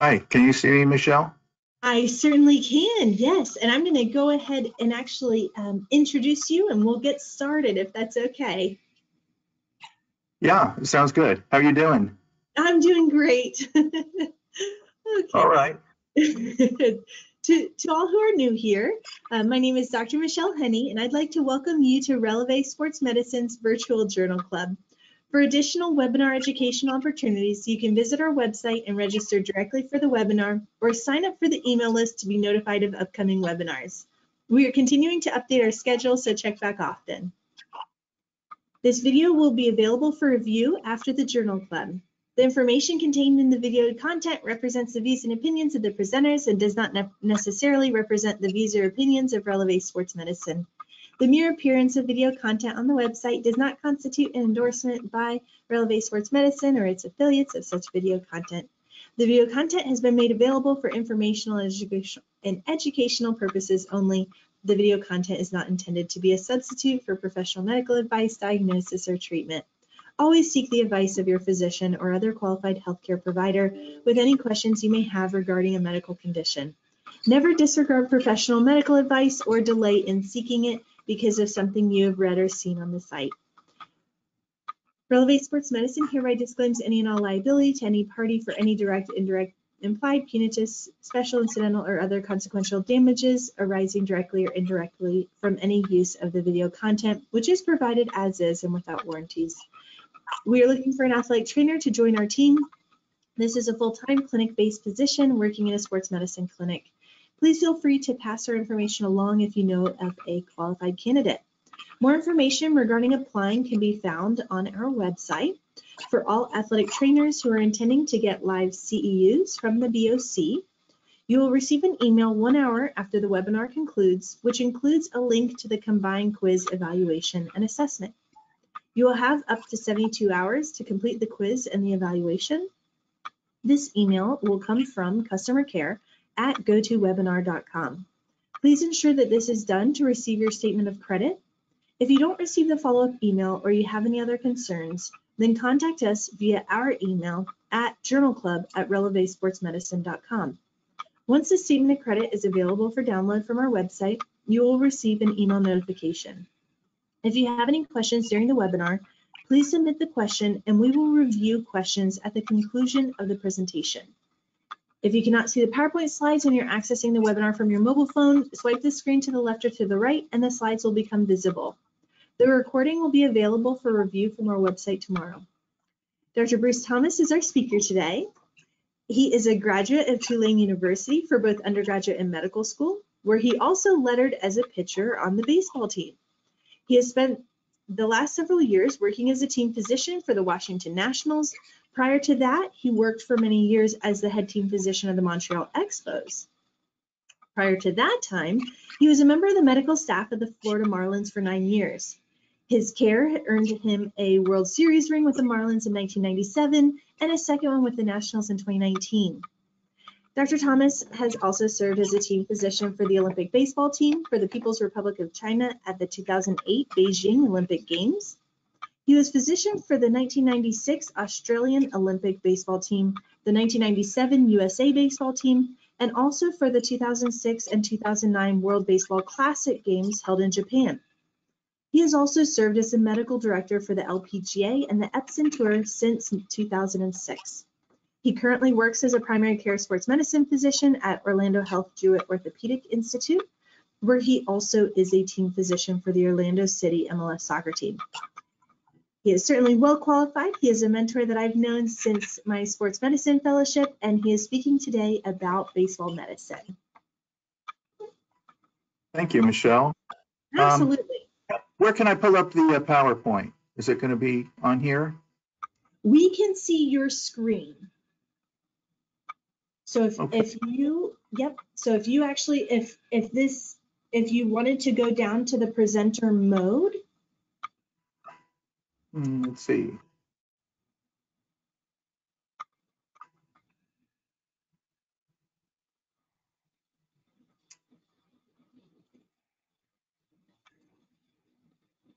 Hi, can you see me, Michelle? I certainly can, yes. And I'm going to go ahead and actually introduce you and we'll get started if that's okay. Yeah, sounds good. How are you doing? I'm doing great. All Okay. right. To all who are new here, my name is Dr. Michelle Henney, and I'd like to welcome you to Releve Sports Medicine's Virtual Journal Club. For additional webinar educational opportunities, you can visit our website and register directly for the webinar or sign up for the email list to be notified of upcoming webinars. We are continuing to update our schedule, so check back often. This video will be available for review after the Journal Club. The information contained in the video content represents the views and opinions of the presenters and does not necessarily represent the views or opinions of Releve Sports Medicine. The mere appearance of video content on the website does not constitute an endorsement by Releve Sports Medicine or its affiliates of such video content. The video content has been made available for informational and educational purposes only. The video content is not intended to be a substitute for professional medical advice, diagnosis, or treatment. Always seek the advice of your physician or other qualified healthcare provider with any questions you may have regarding a medical condition. Never disregard professional medical advice or delay in seeking it because of something you have read or seen on the site. Releve Sports Medicine hereby disclaims any and all liability to any party for any direct, indirect, implied, punitive, special, incidental, or other consequential damages arising directly or indirectly from any use of the video content, which is provided as is and without warranties. We are looking for an athletic trainer to join our team. This is a full-time clinic-based position working in a sports medicine clinic. Please feel free to pass our information along if you know of a qualified candidate. More information regarding applying can be found on our website. For all athletic trainers who are intending to get live CEUs from the BOC, you will receive an email 1 hour after the webinar concludes, which includes a link to the combined quiz evaluation and assessment. You will have up to 72 hours to complete the quiz and the evaluation. This email will come from customer care at gotowebinar.com. Please ensure that this is done to receive your statement of credit. If you don't receive the follow-up email or you have any other concerns, then contact us via our email at journalclub@relevesportsmedicine.com. Once the statement of credit is available for download from our website, you will receive an email notification. If you have any questions during the webinar, please submit the question and we will review questions at the conclusion of the presentation. If you cannot see the PowerPoint slides when you're accessing the webinar from your mobile phone, swipe the screen to the left or to the right and the slides will become visible. The recording will be available for review from our website tomorrow. Dr. Bruce Thomas is our speaker today. He is a graduate of Tulane University for both undergraduate and medical school, where he also lettered as a pitcher on the baseball team. He has spent the last several years working as a team physician for the Washington Nationals. Prior to that, he worked for many years as the head team physician of the Montreal Expos. Prior to that time, he was a member of the medical staff of the Florida Marlins for 9 years. His care had earned him a World Series ring with the Marlins in 1997 and a second one with the Nationals in 2019. Dr. Thomas has also served as a team physician for the Olympic baseball team for the People's Republic of China at the 2008 Beijing Olympic Games. He was physician for the 1996 Australian Olympic baseball team, the 1997 USA baseball team, and also for the 2006 and 2009 World Baseball Classic Games held in Japan. He has also served as the medical director for the LPGA and the Epson Tour since 2006. He currently works as a primary care sports medicine physician at Orlando Health-Jewett Orthopedic Institute, where he also is a team physician for the Orlando City MLS soccer team. He is certainly well qualified. He is a mentor that I've known since my sports medicine fellowship, and he is speaking today about baseball medicine. Thank you, Michelle. Absolutely. Where can I pull up the PowerPoint? Is it going to be on here? We can see your screen. So if you wanted to go down to the presenter mode. Let's see.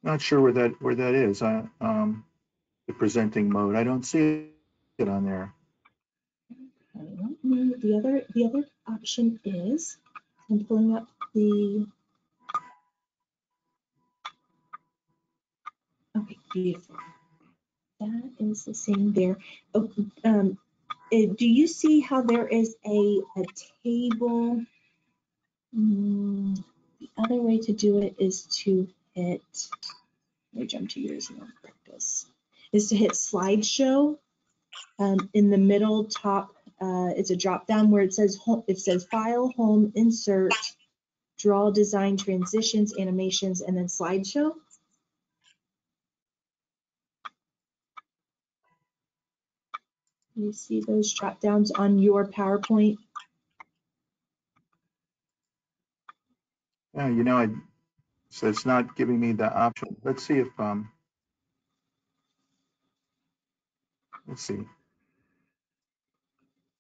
Not sure where that is. The presenting mode. I don't see it on there. Let me the other option is, I'm pulling up the, okay, beautiful. That is the same there. Oh, do you see how there is a table? The other way to do it is to hit, let me jump to yours and I'll practice, is to hit slideshow. In the middle top, it's a drop down where it says home, it says file, home, insert, draw, design, transitions, animations, and then slideshow. You see those drop downs on your PowerPoint? Yeah, you know, so it's not giving me the option. Let's see if, let's see.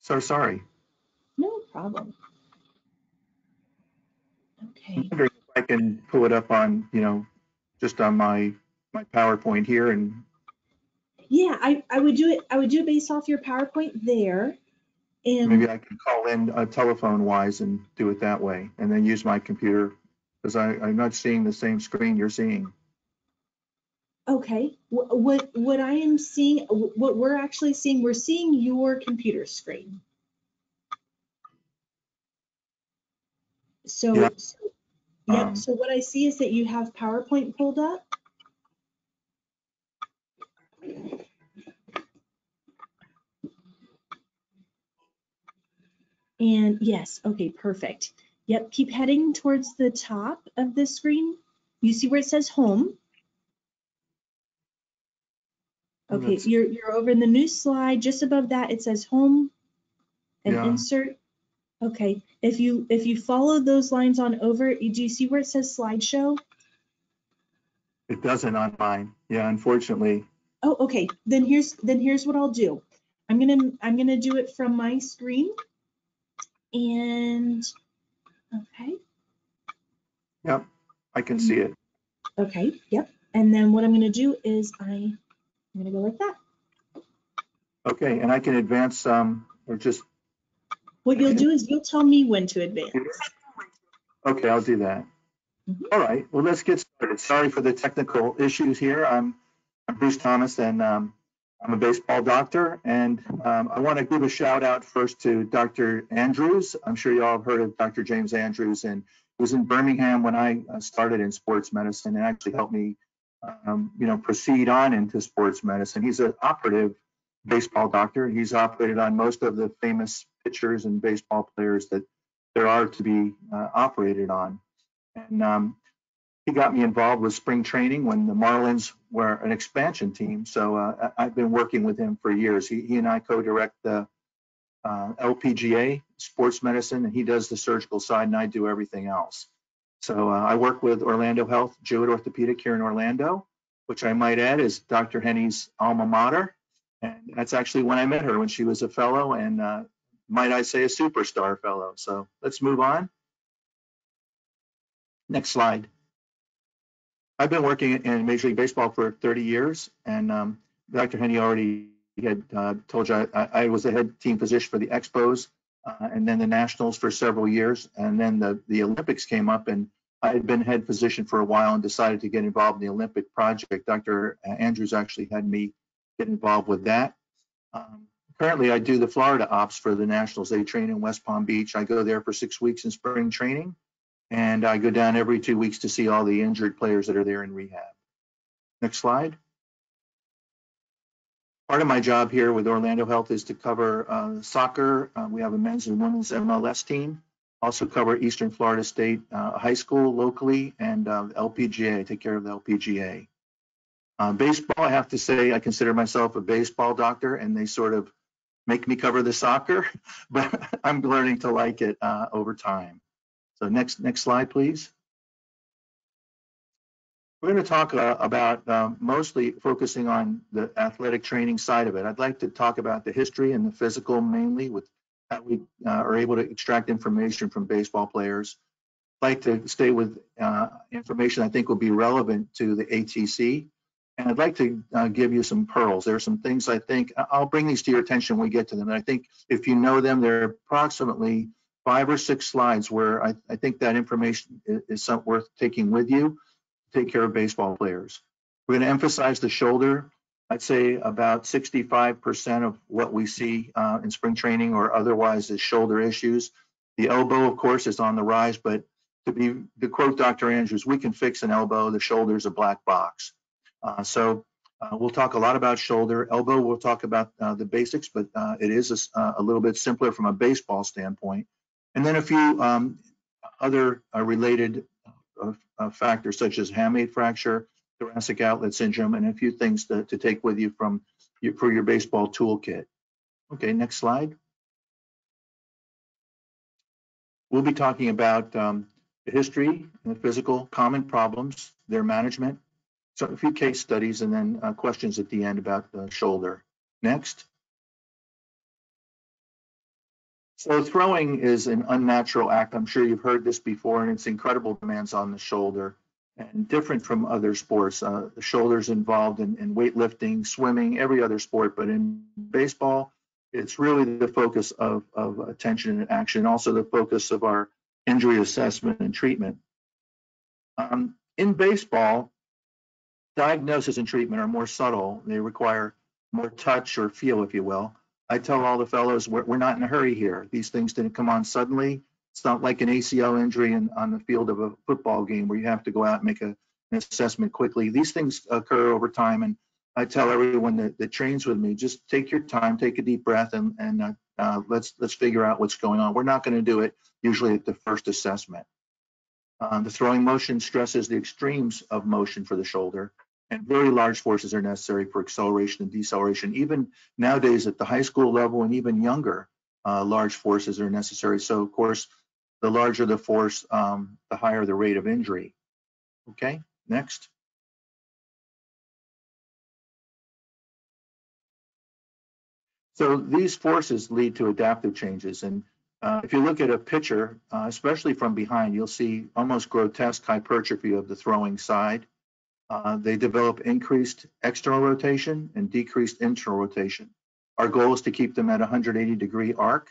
So sorry. No problem. Okay. I'm wondering if I can pull it up on, you know, just on my PowerPoint here, and Yeah, I would do it based off your PowerPoint there. And maybe I can call in telephone wise and do it that way, and then use my computer, because I'm not seeing the same screen you're seeing. okay, what I am seeing, what we're actually seeing, we're seeing your computer screen. So, Yeah. yep. So what I see is that you have PowerPoint pulled up. And yes, okay, perfect. Yep, keep heading towards the top of the screen. You see where it says home? Okay, you're over in the new slide. Just above that, it says home and insert. Okay, if you follow those lines on over, do you see where it says slideshow? It doesn't on mine. Yeah, unfortunately. Oh, okay. Then here's what I'll do. I'm gonna do it from my screen. And okay. Yep, I can see it. Okay, yep. And then what I'm gonna do is I'm gonna go like that. Okay, and I can advance or just. What you'll do is you'll tell me when to advance. Okay, I'll do that. All right, well, let's get started. Sorry for the technical issues here. I'm Bruce Thomas, and I'm a baseball doctor. And I want to give a shout out first to Dr. Andrews. I'm sure you all have heard of Dr. James Andrews, and he was in Birmingham when I started in sports medicine, and actually helped me, you know, proceed on into sports medicine. He's an operative baseball doctor. He's operated on most of the famous pitchers and baseball players that there are to be operated on. And he got me involved with spring training when the Marlins were an expansion team. So I've been working with him for years. He and I co-direct the LPGA, sports medicine, and he does the surgical side, and I do everything else. So I work with Orlando Health-Jewett Orthopedic here in Orlando, which I might add is Dr. Henny's alma mater. And that's actually when I met her, when she was a fellow, and might I say a superstar fellow. So let's move on. Next slide. I've been working in Major League Baseball for 30 years, and Dr. Henny already had told you I was the head team physician for the Expos, and then the Nationals for several years, and then the Olympics came up, and I had been head physician for a while and decided to get involved in the Olympic project. Dr. Andrews actually had me get involved with that. Currently, I do the Florida ops for the Nationals. They train in West Palm Beach. I go there for 6 weeks in spring training. And I go down every 2 weeks to see all the injured players that are there in rehab. Next slide. Part of my job here with Orlando Health is to cover soccer. We have a men's and women's MLS team. Also cover Eastern Florida State High School locally, and LPGA, take care of the LPGA. Baseball, I have to say, I consider myself a baseball doctor, and they sort of make me cover the soccer, but I'm learning to like it over time. So next slide, please. We're going to talk about mostly focusing on the athletic training side of it. I'd like to talk about the history and the physical mainly, with how we are able to extract information from baseball players. I'd like to stay with information I think will be relevant to the ATC, And I'd like to give you some pearls. There are some things I think, I'll bring these to your attention when we get to them. And I think if you know them, there are approximately 5 or 6 slides where I think that information is something worth taking with you to take care of baseball players. We're going to emphasize the shoulder. I'd say about 65% of what we see in spring training or otherwise is shoulder issues. The elbow, of course, is on the rise, but to quote Dr. Andrews, we can fix an elbow. The shoulder is a black box. So we'll talk a lot about shoulder. Elbow, we'll talk about the basics, but it is a little bit simpler from a baseball standpoint. And then a few other related factors such as hamate fracture, thoracic outlet syndrome, and a few things to take with you for your baseball toolkit. Okay, next slide. We'll be talking about the history and the physical common problems, their management, so a few case studies, and then questions at the end about the shoulder. Next. So throwing is an unnatural act. I'm sure you've heard this before, and it's incredible demands on the shoulder and different from other sports. The shoulder's involved in weightlifting, swimming, every other sport, but in baseball, it's really the focus of attention and action, also the focus of our injury assessment and treatment. In baseball, diagnosis and treatment are more subtle. They require more touch or feel, if you will. I tell all the fellows, we're not in a hurry here. These things didn't come on suddenly. It's not like an ACL injury on the field of a football game where you have to go out and make an assessment quickly. These things occur over time, and I tell everyone that trains with me, just take your time, take a deep breath, and let's figure out what's going on. We're not going to do it usually at the first assessment. The throwing motion stresses the extremes of motion for the shoulder, and very large forces are necessary for acceleration and deceleration. Even nowadays at the high school level and even younger, large forces are necessary. So of course, the larger the force, the higher the rate of injury. Okay, next. So these forces lead to adaptive changes. And if you look at a picture, especially from behind, you'll see almost grotesque hypertrophy of the throwing side. They develop increased external rotation and decreased internal rotation. Our goal is to keep them at 180-degree arc,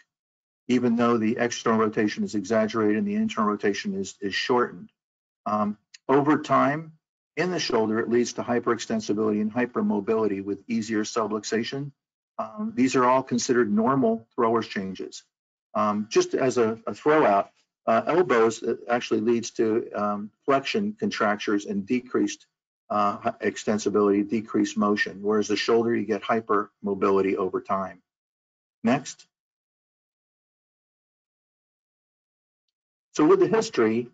even though the external rotation is exaggerated and the internal rotation is shortened. Over time, in the shoulder, it leads to hyperextensibility and hypermobility with easier subluxation. These are all considered normal throwers changes. Just as a throw out, elbows actually leads to flexion contractures and decreased extensibility, decreased motion, whereas the shoulder, you get hypermobility over time. Next. So with the history,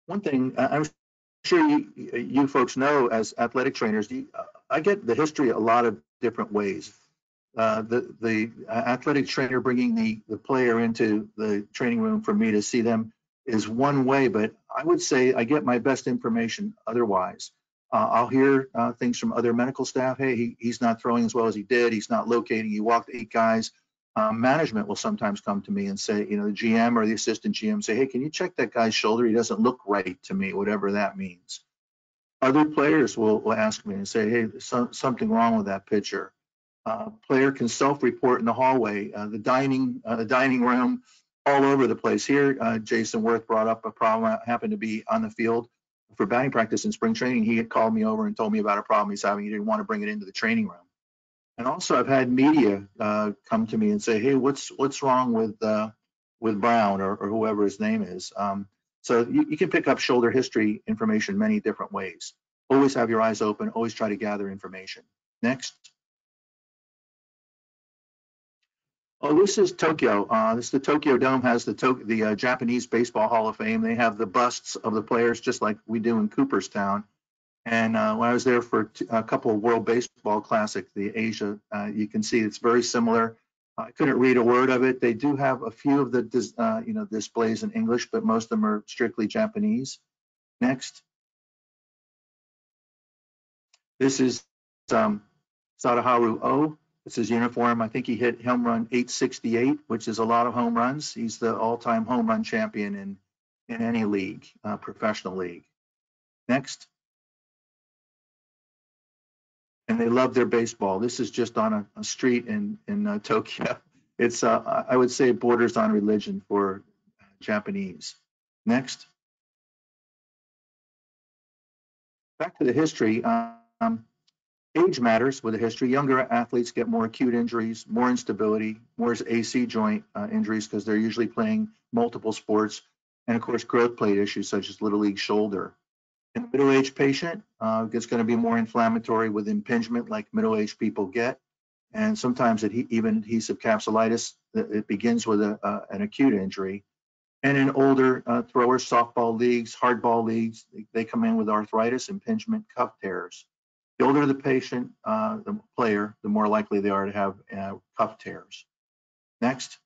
one thing I'm sure you folks know as athletic trainers, I get the history a lot of different ways. The athletic trainer bringing the player into the training room for me to see them is one way, but I would say I get my best information otherwise. I'll hear things from other medical staff. Hey, he's not throwing as well as he did. He's not locating. He walked 8 guys. Management will sometimes come to me and say, the GM or the assistant GM say, hey, can you check that guy's shoulder? He doesn't look right to me, whatever that means. Other players will ask me and say, hey, there's something wrong with that pitcher. Player can self-report in the hallway, the dining room, all over the place. Here, Jason Worth brought up a problem. I happened to be on the field for batting practice in spring training. He had called me over and told me about a problem he's having. He didn't want to bring it into the training room. And also, I've had media come to me and say, "Hey, what's wrong with Brown or whoever his name is?" So you can pick up shoulder history information many different ways. Always have your eyes open. Always try to gather information. Next. Oh, this is Tokyo. The Tokyo Dome has the Japanese Baseball Hall of Fame. They have the busts of the players just like we do in Cooperstown. And when I was there for a couple of World Baseball Classic, the Asia, you can see it's very similar. I couldn't read a word of it. They do have a few of the displays in English, but most of them are strictly Japanese. Next. This is Sadaharu Oh. It's his uniform. I think he hit home run 868, which is a lot of home runs. He's the all-time home run champion in any league, professional league. Next. and they love their baseball. This is just on a street in Tokyo. It's, I would say, borders on religion for Japanese. Next. Back to the history. Age matters with the history. Younger athletes get more acute injuries, more instability, more AC joint injuries because they're usually playing multiple sports, and of course growth plate issues such as little league shoulder. In a middle-aged patient, it's going to be more inflammatory with impingement like middle-aged people get, and sometimes even adhesive capsulitis. It begins with an acute injury. And in older throwers, softball leagues, hardball leagues, they come in with arthritis, impingement, cuff tears. The older the patient, the player, the more likely they are to have cuff tears. Next.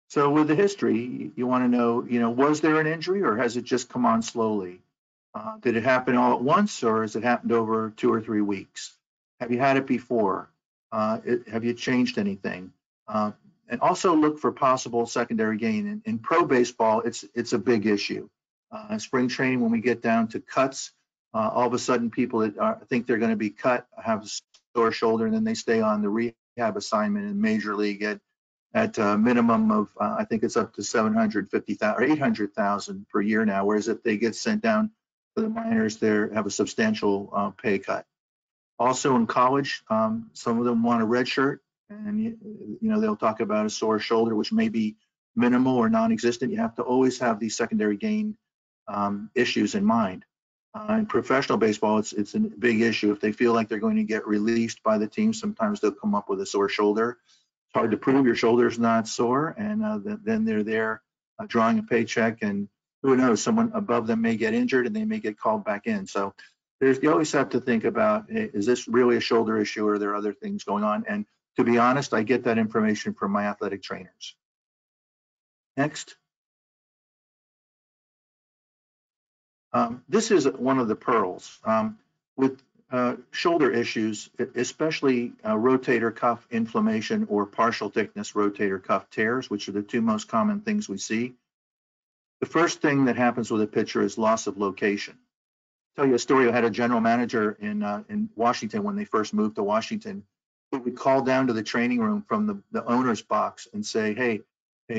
So with the history, you want to know, was there an injury or has it just come on slowly? Did it happen all at once or has it happened over 2 or 3 weeks? Have you had it before? Have you changed anything? And also look for possible secondary gain. In pro baseball, it's a big issue. In spring training, when we get down to cuts, all of a sudden people that think they're going to be cut have a sore shoulder, and then they stay on the rehab assignment in major league at a minimum of, I think it's up to $750,000 or $800,000 per year now. Whereas if they get sent down to the minors, they have a substantial pay cut. Also in college, some of them want a red shirt. And they'll talk about a sore shoulder, which may be minimal or non-existent. You have to always have these secondary gain issues in mind. In professional baseball, it's a big issue. If they feel like they're going to get released by the team, sometimes they'll come up with a sore shoulder. It's hard to prove your shoulder's not sore, and then they're there drawing a paycheck, and who knows, someone above them may get injured and they may get called back in. So you always have to think about, is this really a shoulder issue or are there other things going on? And to be honest, I get that information from my athletic trainers. Next. This is one of the pearls. With shoulder issues, especially rotator cuff inflammation or partial thickness rotator cuff tears, which are the 2 most common things we see. The first thing that happens with a pitcher is loss of location. I'll tell you a story. I had a general manager in Washington when they first moved to Washington. He would call down to the training room from the owner's box and say, hey,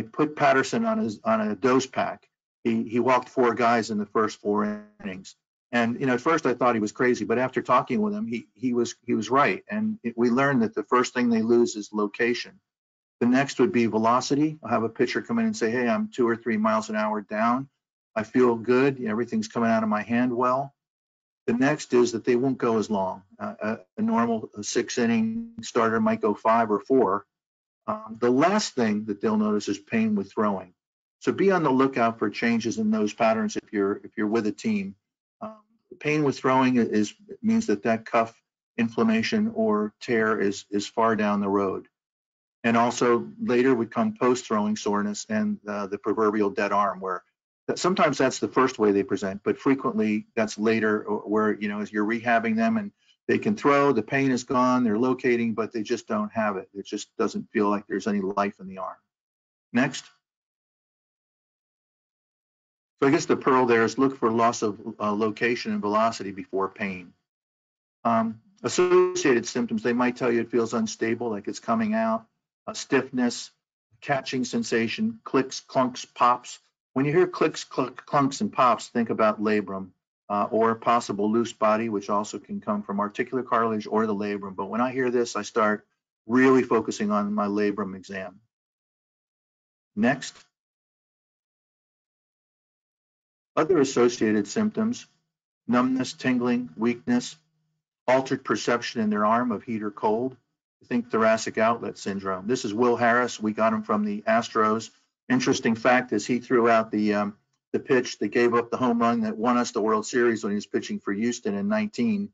put Patterson on a dose pack. He walked 4 guys in the first 4 innings. And at first I thought he was crazy, but after talking with him, he was right. And we learned that the first thing they lose is location. The next would be velocity. I'll have a pitcher come in and say, hey, I'm 2 or 3 miles an hour down. I feel good. Everything's coming out of my hand well. The next is that they won't go as long. A normal 6-inning starter might go 5 or 4. The last thing that they'll notice is pain with throwing. So be on the lookout for changes in those patterns if you're with a team. Pain with throwing means that cuff inflammation or tear is far down the road. And also later would come post-throwing soreness and the proverbial dead arm, where sometimes that's the first way they present, but frequently that's later, where as you're rehabbing them and they can throw, the pain is gone, they're locating, but they just don't have it. It just doesn't feel like there's any life in the arm. Next. So I guess the pearl there is look for loss of location and velocity before pain. Associated symptoms, they might tell you it feels unstable, like it's coming out, stiffness, catching sensation, clicks, clunks, pops. When you hear clicks, clunks, and pops, think about labrum or possible loose body, which also can come from articular cartilage or the labrum. But when I hear this, I start really focusing on my labrum exam. Next. Other associated symptoms, numbness, tingling, weakness, altered perception in their arm of heat or cold. I think thoracic outlet syndrome. This is Will Harris. We got him from the Astros. Interesting fact is he threw out the pitch that gave up the home run that won us the World Series when he was pitching for Houston in 19.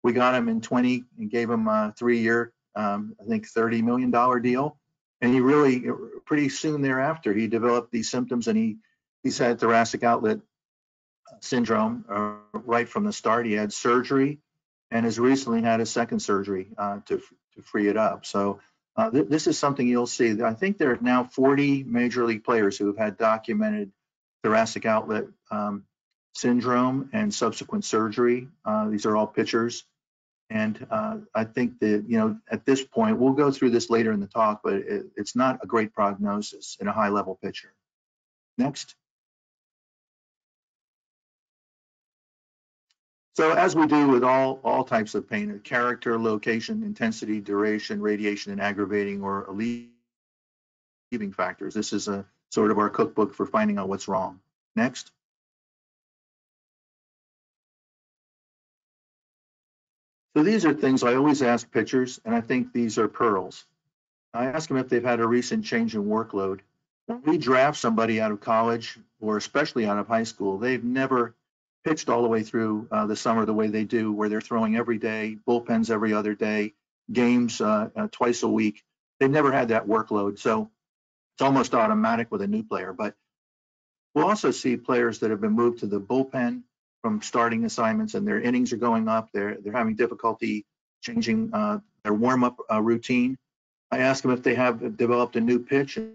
We got him in 20 and gave him a 3-year, I think $30 million deal. And he really, pretty soon thereafter, he developed these symptoms, and he's had thoracic outlet syndrome right from the start. He had surgery and has recently had a second surgery to free it up. So this is something you'll see. I think there are now 40 major league players who have had documented thoracic outlet syndrome and subsequent surgery. These are all pictures. And I think that, you know, at this point, we'll go through this later in the talk, but it's not a great prognosis in a high level picture. Next. So as we do with all types of pain, character, location, intensity, duration, radiation, and aggravating or alleviating factors. This is a sort of our cookbook for finding out what's wrong. Next. So these are things I always ask pitchers, and I think these are pearls. I ask them if they've had a recent change in workload. When we draft somebody out of college, or especially out of high school, they've never pitched all the way through the summer the way they do, where they're throwing every day, bullpens every other day, games twice a week. They've never had that workload. So it's almost automatic with a new player. But we'll also see players that have been moved to the bullpen from starting assignments, and their innings are going up. They're having difficulty changing their warm-up routine. I ask them if they have developed a new pitch, a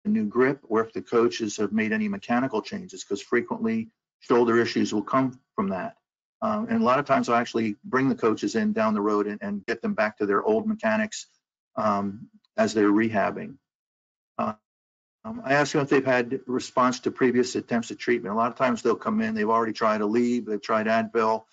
new grip, or if the coaches have made any mechanical changes, because frequently shoulder issues will come from that. And a lot of times I'll actually bring the coaches in down the road and get them back to their old mechanics as they're rehabbing. I ask them if they've had response to previous attempts at treatment. A lot of times they'll come in, they've already tried Aleve, they've tried Advil.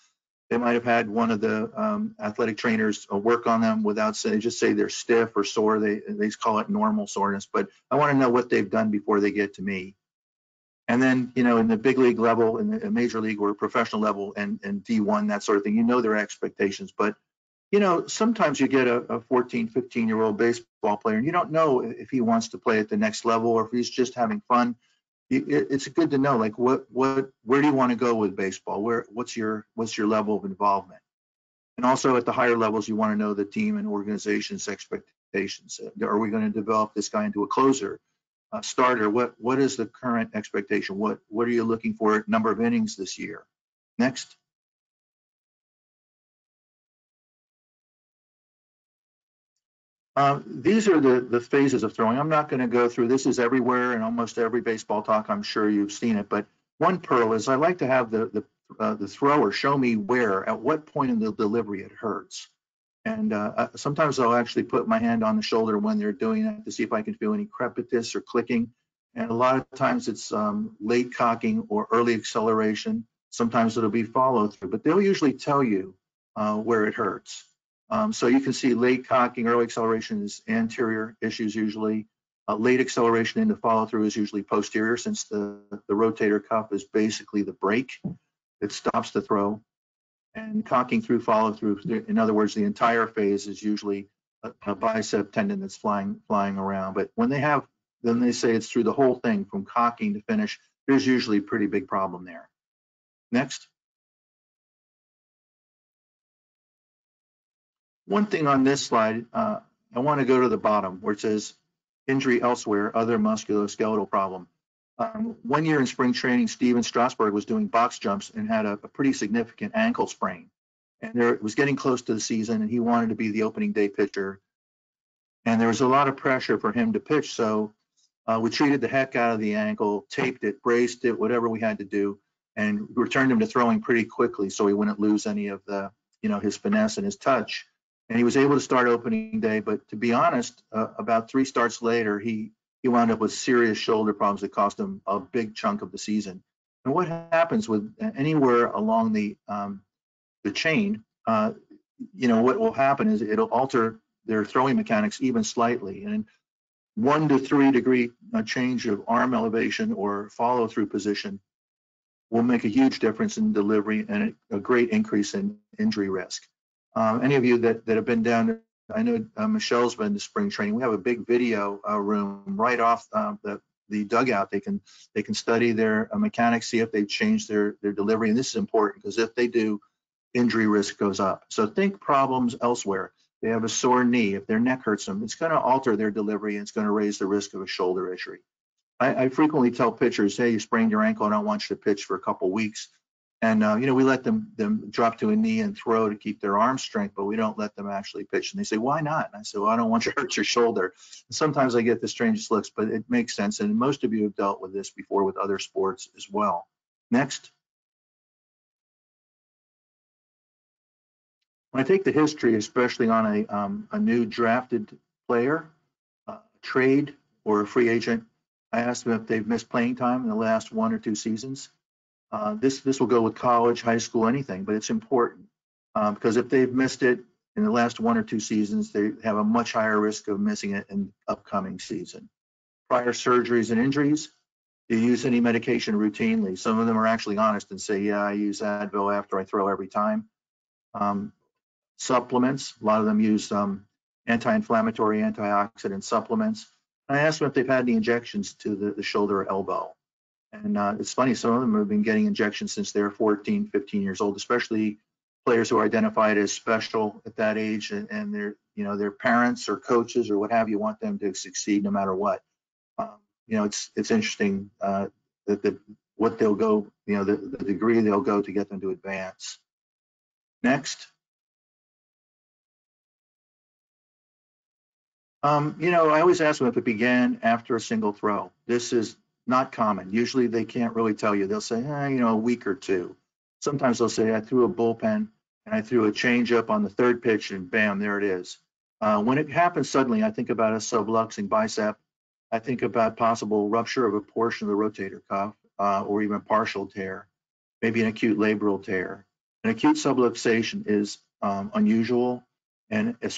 They might have had one of the athletic trainers work on them without saying, just say they're stiff or sore. They call it normal soreness, but I want to know what they've done before they get to me. And then, you know, in the big league level, in the major league or professional level and D1, that sort of thing, you know their expectations. But, you know, sometimes you get a 14, 15-year-old baseball player, and you don't know if he wants to play at the next level or if he's just having fun. It's good to know, like, where do you want to go with baseball? What's your level of involvement? And also at the higher levels, you want to know the team and organization's expectations. Are we going to develop this guy into a closer, a starter? What is the current expectation? What are you looking for number of innings this year? Next. These are the phases of throwing. I'm not going to go through. This is everywhere in almost every baseball talk. I'm sure you've seen it. But one pearl is I like to have the thrower show me where, at what point in the delivery it hurts. And sometimes I'll actually put my hand on the shoulder when they're doing that to see if I can feel any crepitus or clicking. And a lot of times it's late cocking or early acceleration. Sometimes it'll be follow through, but they'll usually tell you where it hurts. So you can see late cocking, early acceleration is anterior issues usually. Late acceleration into follow through is usually posterior, since the rotator cuff is basically the brake. It stops the throw. And cocking through follow through, in other words, the entire phase is usually a bicep tendon that's flying around. But when then they say it's through the whole thing from cocking to finish, there's usually a pretty big problem there. Next. One thing on this slide, I want to go to the bottom where it says injury elsewhere, other musculoskeletal problem. 1 year in spring training, Steven Strasburg was doing box jumps and had a pretty significant ankle sprain. And it was getting close to the season, and he wanted to be the opening day pitcher. And there was a lot of pressure for him to pitch. So we treated the heck out of the ankle, taped it, braced it, whatever we had to do, and returned him to throwing pretty quickly so he wouldn't lose any of the, his finesse and his touch. And he was able to start opening day. But to be honest, about 3 starts later, he wound up with serious shoulder problems that cost him a big chunk of the season. And what happens with anywhere along the chain, what will happen is it'll alter their throwing mechanics even slightly. And 1 to 3 degree change of arm elevation or follow through position will make a huge difference in delivery and a great increase in injury risk. Any of you that have been down, I know Michelle's been to spring training. We have a big video room right off the dugout. They can study their mechanics, see if they've changed their delivery. And this is important because if they do, injury risk goes up. So think problems elsewhere. They have a sore knee. If their neck hurts them, it's going to alter their delivery and it's going to raise the risk of a shoulder injury. I frequently tell pitchers, hey, you sprained your ankle, I don't want you to pitch for a couple weeks. And, we let them drop to a knee and throw to keep their arm strength, but we don't let them actually pitch. And they say, why not? And I say, well, I don't want you to hurt your shoulder. And sometimes I get the strangest looks, but it makes sense. And most of you have dealt with this before with other sports as well. Next. When I take the history, especially on a new drafted player, trade, or a free agent, I ask them if they've missed playing time in the last 1 or 2 seasons. This will go with college, high school, anything, but it's important because if they've missed it in the last 1 or 2 seasons, they have a much higher risk of missing it in the upcoming season. Prior surgeries and injuries, do you use any medication routinely? Some of them are actually honest and say, yeah, I use Advil after I throw every time. Supplements, a lot of them use anti-inflammatory, antioxidant supplements. I asked them if they've had any injections to the shoulder or elbow. And it's funny, some of them have been getting injections since they're 14, 15 years old, especially players who are identified as special at that age, and their parents or coaches or what have you want them to succeed no matter what. It's interesting what they'll go, the degree they'll go to get them to advance. Next. I always ask them if it began after a single throw. This is not common. Usually they can't really tell you. They'll say, a week or 2. Sometimes they'll say, I threw a bullpen and I threw a changeup on the 3rd pitch and bam, there it is. When it happens suddenly, I think about a subluxing bicep. I think about possible rupture of a portion of the rotator cuff or even partial tear, maybe an acute labral tear. An acute subluxation is unusual, and a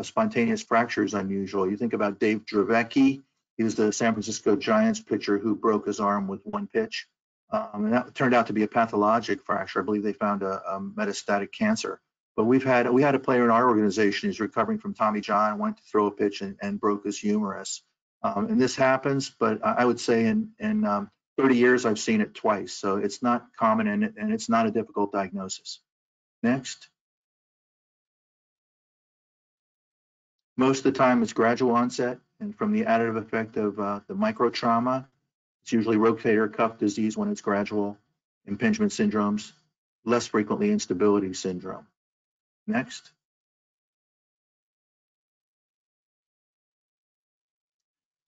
spontaneous fracture is unusual. You think about Dave Dravecky. He was the San Francisco Giants pitcher who broke his arm with 1 pitch. And that turned out to be a pathologic fracture. I believe they found a metastatic cancer. But we had a player in our organization who's recovering from Tommy John, went to throw a pitch and broke his humerus. And this happens, but I would say in 30 years, I've seen it twice. So it's not common and it's not a difficult diagnosis. Next. Most of the time it's gradual onset, and from the additive effect of the microtrauma, it's usually rotator cuff disease when it's gradual, impingement syndromes, less frequently instability syndrome. Next.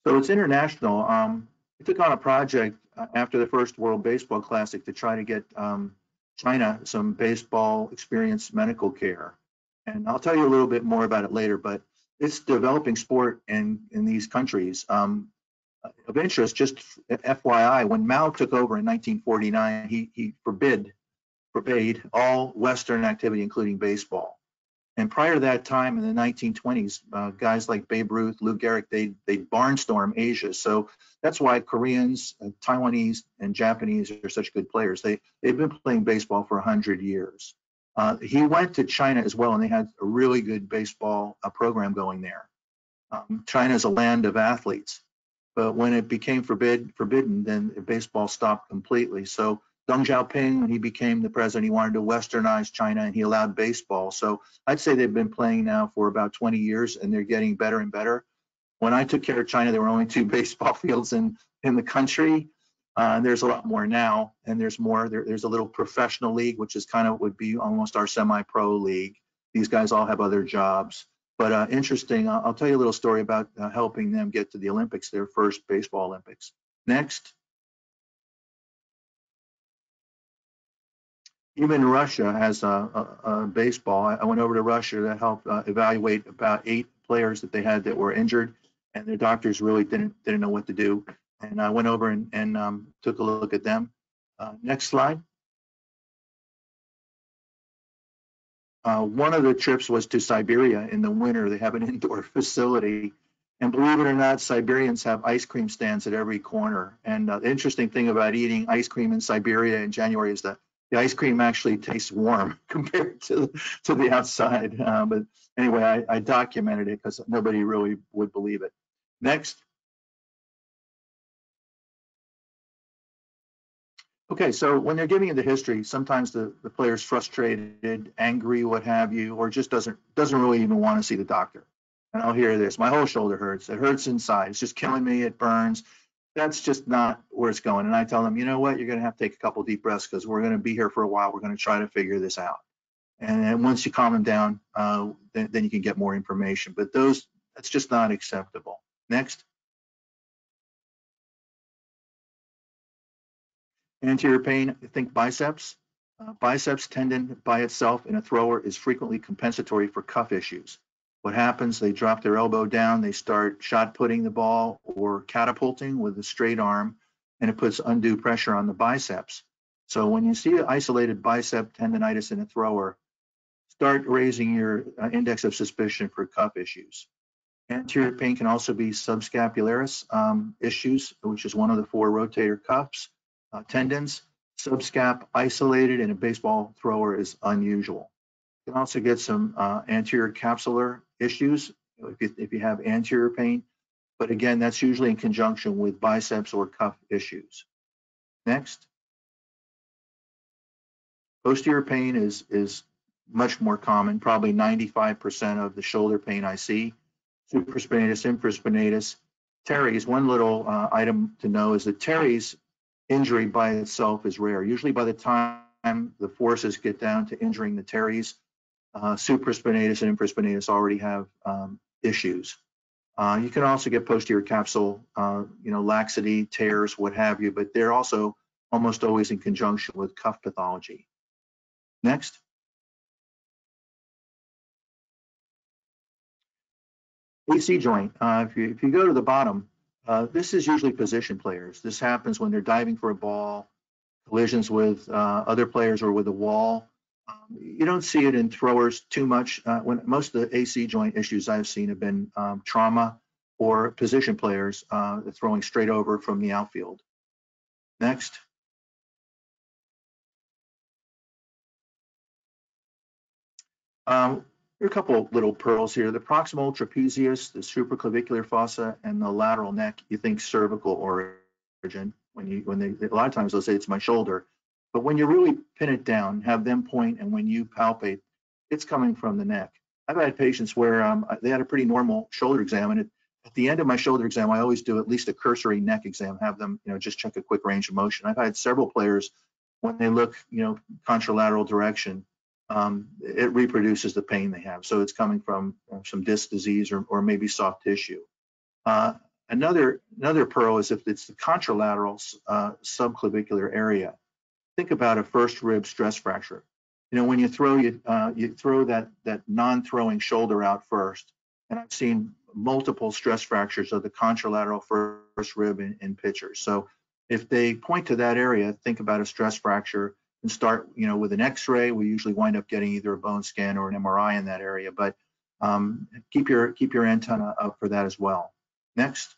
So it's international. We took on a project after the first World Baseball Classic to try to get China some baseball experience medical care. And I'll tell you a little bit more about it later, but it's developing sport in these countries. Of interest, just FYI, when Mao took over in 1949, he forbade all Western activity, including baseball. And prior to that time, in the 1920s, guys like Babe Ruth, Lou Gehrig, they barnstorm Asia. So that's why Koreans, Taiwanese, and Japanese are such good players. They've been playing baseball for 100 years. He went to China as well, and they had a really good baseball program going there. China is a land of athletes, but when it became forbidden, then baseball stopped completely. So Deng Xiaoping, when he became the president, he wanted to westernize China, and he allowed baseball. So I'd say they've been playing now for about 20 years, and they're getting better and better. When I took care of China, there were only 2 baseball fields in the country. There's a lot more now, and there's more. There's a little professional league, which is would be almost our semi-pro league. These guys all have other jobs. But interesting, I'll tell you a little story about helping them get to the Olympics, their first baseball Olympics. Next. Even Russia has a baseball. I went over to Russia to help evaluate about 8 players that they had that were injured, and their doctors really didn't know what to do. And I went over and took a look at them. Next slide. One of the trips was to Siberia in the winter. They have an indoor facility. And believe it or not, Siberians have ice cream stands at every corner. And the interesting thing about eating ice cream in Siberia in January is that the ice cream actually tastes warm compared to the outside. But anyway, I documented it because nobody really would believe it. Next. Okay, so when they're giving you the history, sometimes the player's frustrated, angry, what have you, or just doesn't really even want to see the doctor. And I'll hear this: my whole shoulder hurts. It hurts inside. It's just killing me. It burns. That's just not where it's going. And I tell them, you know what? You're going to have to take a couple deep breaths because we're going to be here for a while. We're going to try to figure this out. And then once you calm them down, then you can get more information. But that's just not acceptable. Next. Anterior pain, think biceps. Biceps tendon by itself in a thrower is frequently compensatory for cuff issues. What happens, they drop their elbow down, they start shot putting the ball or catapulting with a straight arm, and it puts undue pressure on the biceps. So when you see an isolated bicep tendonitis in a thrower, start raising your index of suspicion for cuff issues. Anterior pain can also be subscapularis issues, which is one of the 4 rotator cuffs, tendons. Subscap isolated in a baseball thrower is unusual. You can also get some anterior capsular issues if you have anterior pain, but again, that's usually in conjunction with biceps or cuff issues. Next. Posterior pain is much more common, probably 95% of the shoulder pain I see. Supraspinatus, infraspinatus, teres. One little item to know is that teres injury by itself is rare. Usually by the time the forces get down to injuring the teres, supraspinatus and infraspinatus already have issues. You can also get posterior capsule, laxity, tears, what have you, but they're also almost always in conjunction with cuff pathology. Next. AC joint. If you go to the bottom, this is usually position players. This happens when they're diving for a ball, collisions with other players or with a wall. You don't see it in throwers too much. When most of the AC joint issues I've seen have been trauma or position players throwing straight over from the outfield. Next. There are a couple of little pearls here. The proximal trapezius, the supraclavicular fossa, and the lateral neck, you think cervical origin. A lot of times they'll say it's my shoulder, but when you really pin it down, have them point, and when you palpate, it's coming from the neck. I've had patients where they had a pretty normal shoulder exam, and at the end of my shoulder exam, I always do at least a cursory neck exam, have them, just check a quick range of motion. I've had several players when they look, contralateral direction. It reproduces the pain they have. So it's coming from some disc disease or maybe soft tissue. Another pearl is if it's the contralateral subclavicular area. Think about a first rib stress fracture. When you throw, you throw that non-throwing shoulder out first. And I've seen multiple stress fractures of the contralateral first rib in pitchers. So if they point to that area, think about a stress fracture. And start, with an X-ray. We usually wind up getting either a bone scan or an MRI in that area, but keep your antenna up for that as well. Next.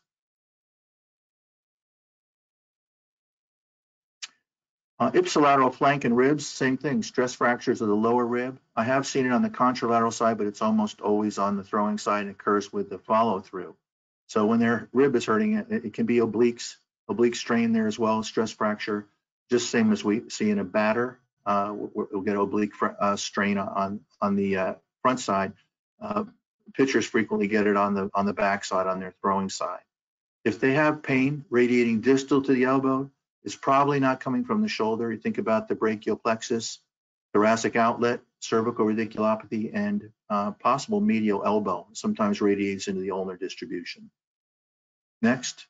Ipsilateral flank and ribs, same thing. Stress fractures of the lower rib. I have seen it on the contralateral side, but it's almost always on the throwing side and occurs with the follow through. So when their rib is hurting, it can be oblique strain there as well, stress fracture. Just same as we see in a batter, we'll get oblique strain on the front side. Pitchers frequently get it on the back side, on their throwing side. If they have pain radiating distal to the elbow, it's probably not coming from the shoulder. You think about the brachial plexus, thoracic outlet, cervical radiculopathy, and possible medial elbow. Sometimes radiates into the ulnar distribution. Next.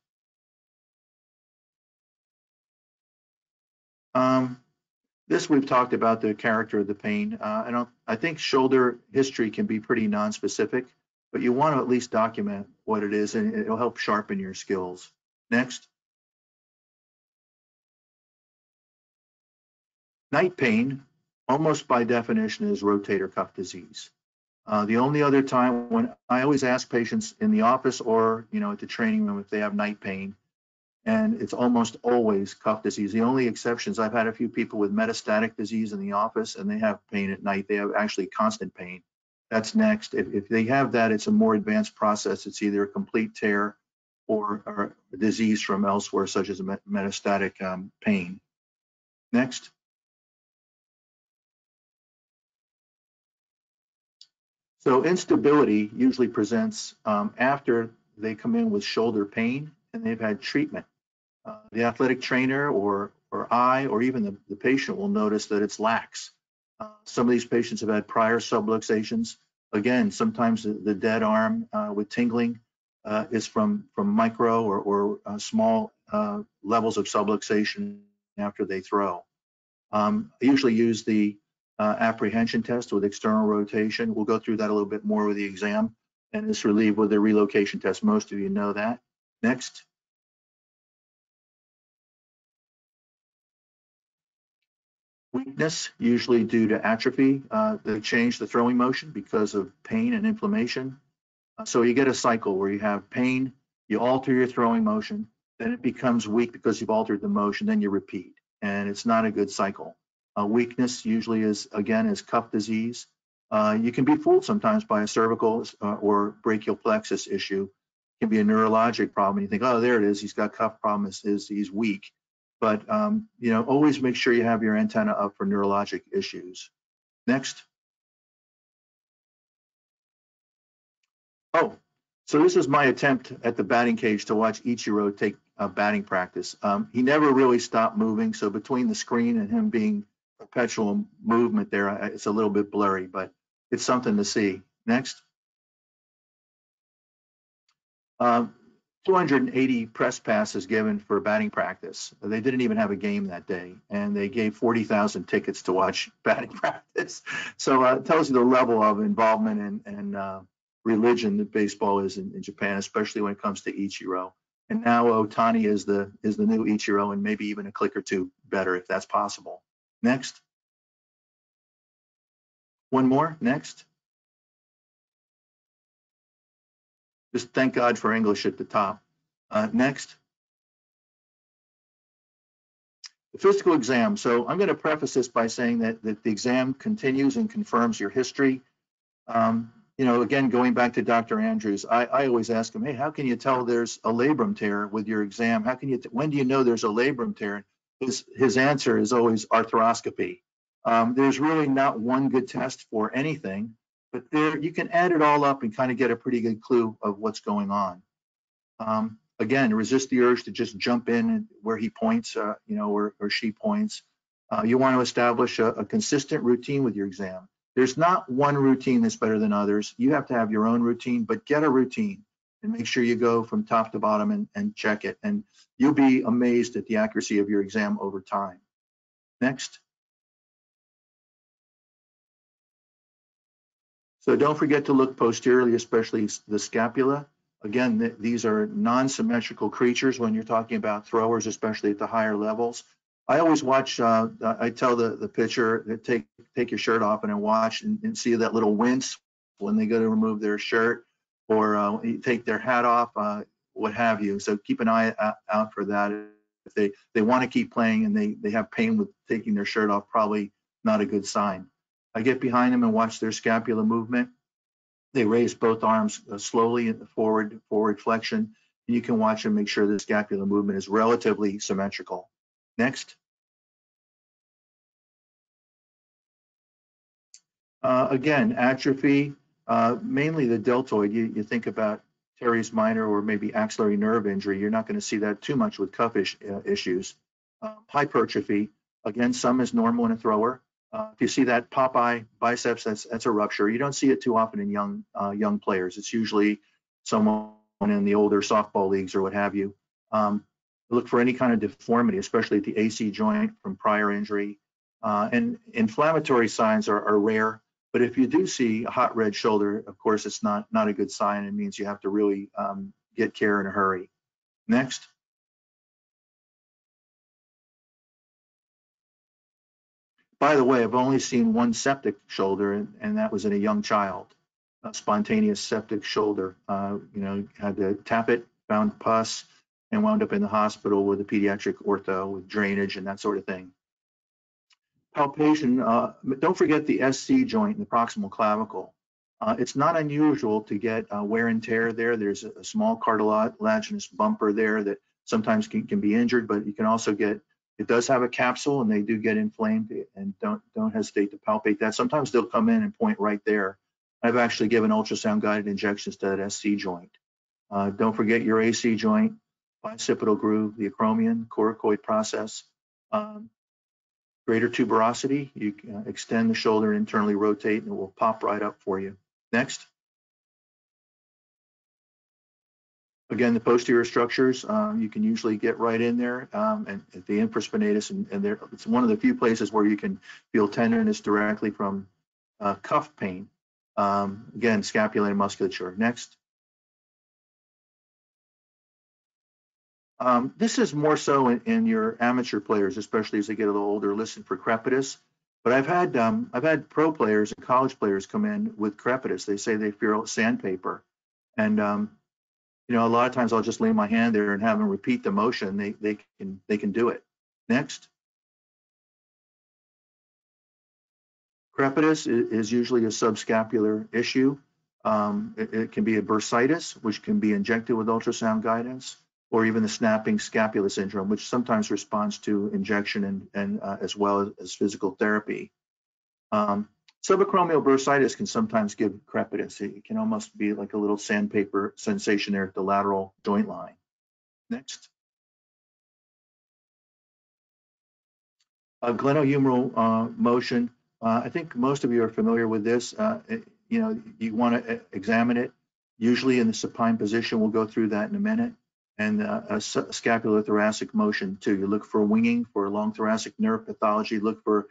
This we've talked about the character of the pain. I think shoulder history can be pretty non-specific, but you want to at least document what it is, and it'll help sharpen your skills. Next. Night pain, almost by definition, is rotator cuff disease. The only other time when I always ask patients in the office or at the training room if they have night pain, and it's almost always cuff disease. The only exceptions, I've had a few people with metastatic disease in the office and they have pain at night. They have actually constant pain. That's next. If they have that, it's a more advanced process. It's either a complete tear or a disease from elsewhere, such as a metastatic pain. Next. So instability usually presents after they come in with shoulder pain and they've had treatment. The athletic trainer or I or even the patient will notice that it's lax. Some of these patients have had prior subluxations. Again, sometimes the dead arm with tingling is from micro or small levels of subluxation after they throw. I usually use the apprehension test with external rotation. We'll go through that a little bit more with the exam, and it's relieved with the relocation test. Most of you know that. Next. Weakness, usually due to atrophy. They change the throwing motion because of pain and inflammation. So you get a cycle where you have pain, you alter your throwing motion, then it becomes weak because you've altered the motion, then you repeat, and it's not a good cycle. Weakness usually is cuff disease. You can be fooled sometimes by a cervical or brachial plexus issue. It can be a neurologic problem. You think, oh, there it is. He's got cuff problem. He's weak. But you know, always make sure you have your antenna up for neurologic issues. Next. Oh, so this is my attempt at the batting cage to watch Ichiro take batting practice. He never really stopped moving. So between the screen and him being perpetual movement there, it's a little bit blurry, but it's something to see. Next. 280 press passes given for batting practice. They didn't even have a game that day, and they gave 40,000 tickets to watch batting practice. So it tells you the level of involvement and religion that baseball is in Japan, especially when it comes to Ichiro. And now Ohtani is the new Ichiro, and maybe even a click or two better if that's possible. Next. One more. Next. Just thank God for English at the top. Next. The physical exam. So I'm going to preface this by saying that the exam continues and confirms your history. You know, again, going back to Dr. Andrews, I always ask him, hey, how can you tell there's a labrum tear with your exam? How can you, when do you know there's a labrum tear? His answer is always arthroscopy. There's really not one good test for anything, but there you can add it all up and kind of get a pretty good clue of what's going on. Again, resist the urge to just jump in where he points, you know, or she points. You want to establish a consistent routine with your exam. There's not one routine that's better than others. You have to have your own routine, but get a routine and make sure you go from top to bottom and check it. And you'll be amazed at the accuracy of your exam over time. Next. So don't forget to look posteriorly, especially the scapula. Again, these are non-symmetrical creatures when you're talking about throwers, especially at the higher levels. I always watch, I tell the pitcher, take your shirt off and then watch and see that little wince when they go to remove their shirt or take their hat off, what have you. So keep an eye out for that. If they want to keep playing and they have pain with taking their shirt off, probably not a good sign. I get behind them and watch their scapula movement. They raise both arms slowly in the forward flexion. And you can watch and make sure the scapular movement is relatively symmetrical. Next. Again, atrophy, mainly the deltoid. You think about teres minor or maybe axillary nerve injury. You're not going to see that too much with cuff issues. Hypertrophy, again, some is normal in a thrower. If you see that Popeye biceps, that's a rupture. You don't see it too often in young players. It's usually someone in the older softball leagues or what have you. Look for any kind of deformity, especially at the AC joint from prior injury. And inflammatory signs are rare, but if you do see a hot red shoulder, of course, it's not a good sign. It means you have to really get care in a hurry. Next. By the way, I've only seen one septic shoulder, and that was in a young child, a spontaneous septic shoulder. You know, had to tap it, found pus, and wound up in the hospital with a pediatric ortho with drainage and that sort of thing. Palpation, don't forget the SC joint in the proximal clavicle. It's not unusual to get wear and tear there. There's a small cartilaginous bumper there that sometimes can be injured, but you can also get, it does have a capsule and they do get inflamed, and don't hesitate to palpate that. Sometimes they'll come in and point right there. I've actually given ultrasound guided injections to that SC joint. Don't forget your AC joint, bicipital groove, the acromion, coracoid process. Greater tuberosity, you can extend the shoulder, internally rotate, and it will pop right up for you. Next. Again, the posterior structures, you can usually get right in there, and at the infraspinatus, and there, it's one of the few places where you can feel tenderness directly from cuff pain. Again, scapulae musculature. Next. This is more so in your amateur players, especially as they get a little older. Listen for crepitus. But I've had pro players and college players come in with crepitus. They say they feel sandpaper, and you know, a lot of times I'll just lay my hand there and have them repeat the motion. They can do it. Next. Crepitus is usually a subscapular issue. It can be a bursitis, which can be injected with ultrasound guidance, or even the snapping scapula syndrome, which sometimes responds to injection and as well as physical therapy. Subacromial bursitis can sometimes give crepitus. It can almost be like a little sandpaper sensation there at the lateral joint line. Next. Glenohumeral motion. I think most of you are familiar with this. You know, you want to examine it. Usually in the supine position, we'll go through that in a minute. And a scapulothoracic motion too. You look for winging for long thoracic nerve pathology. Look for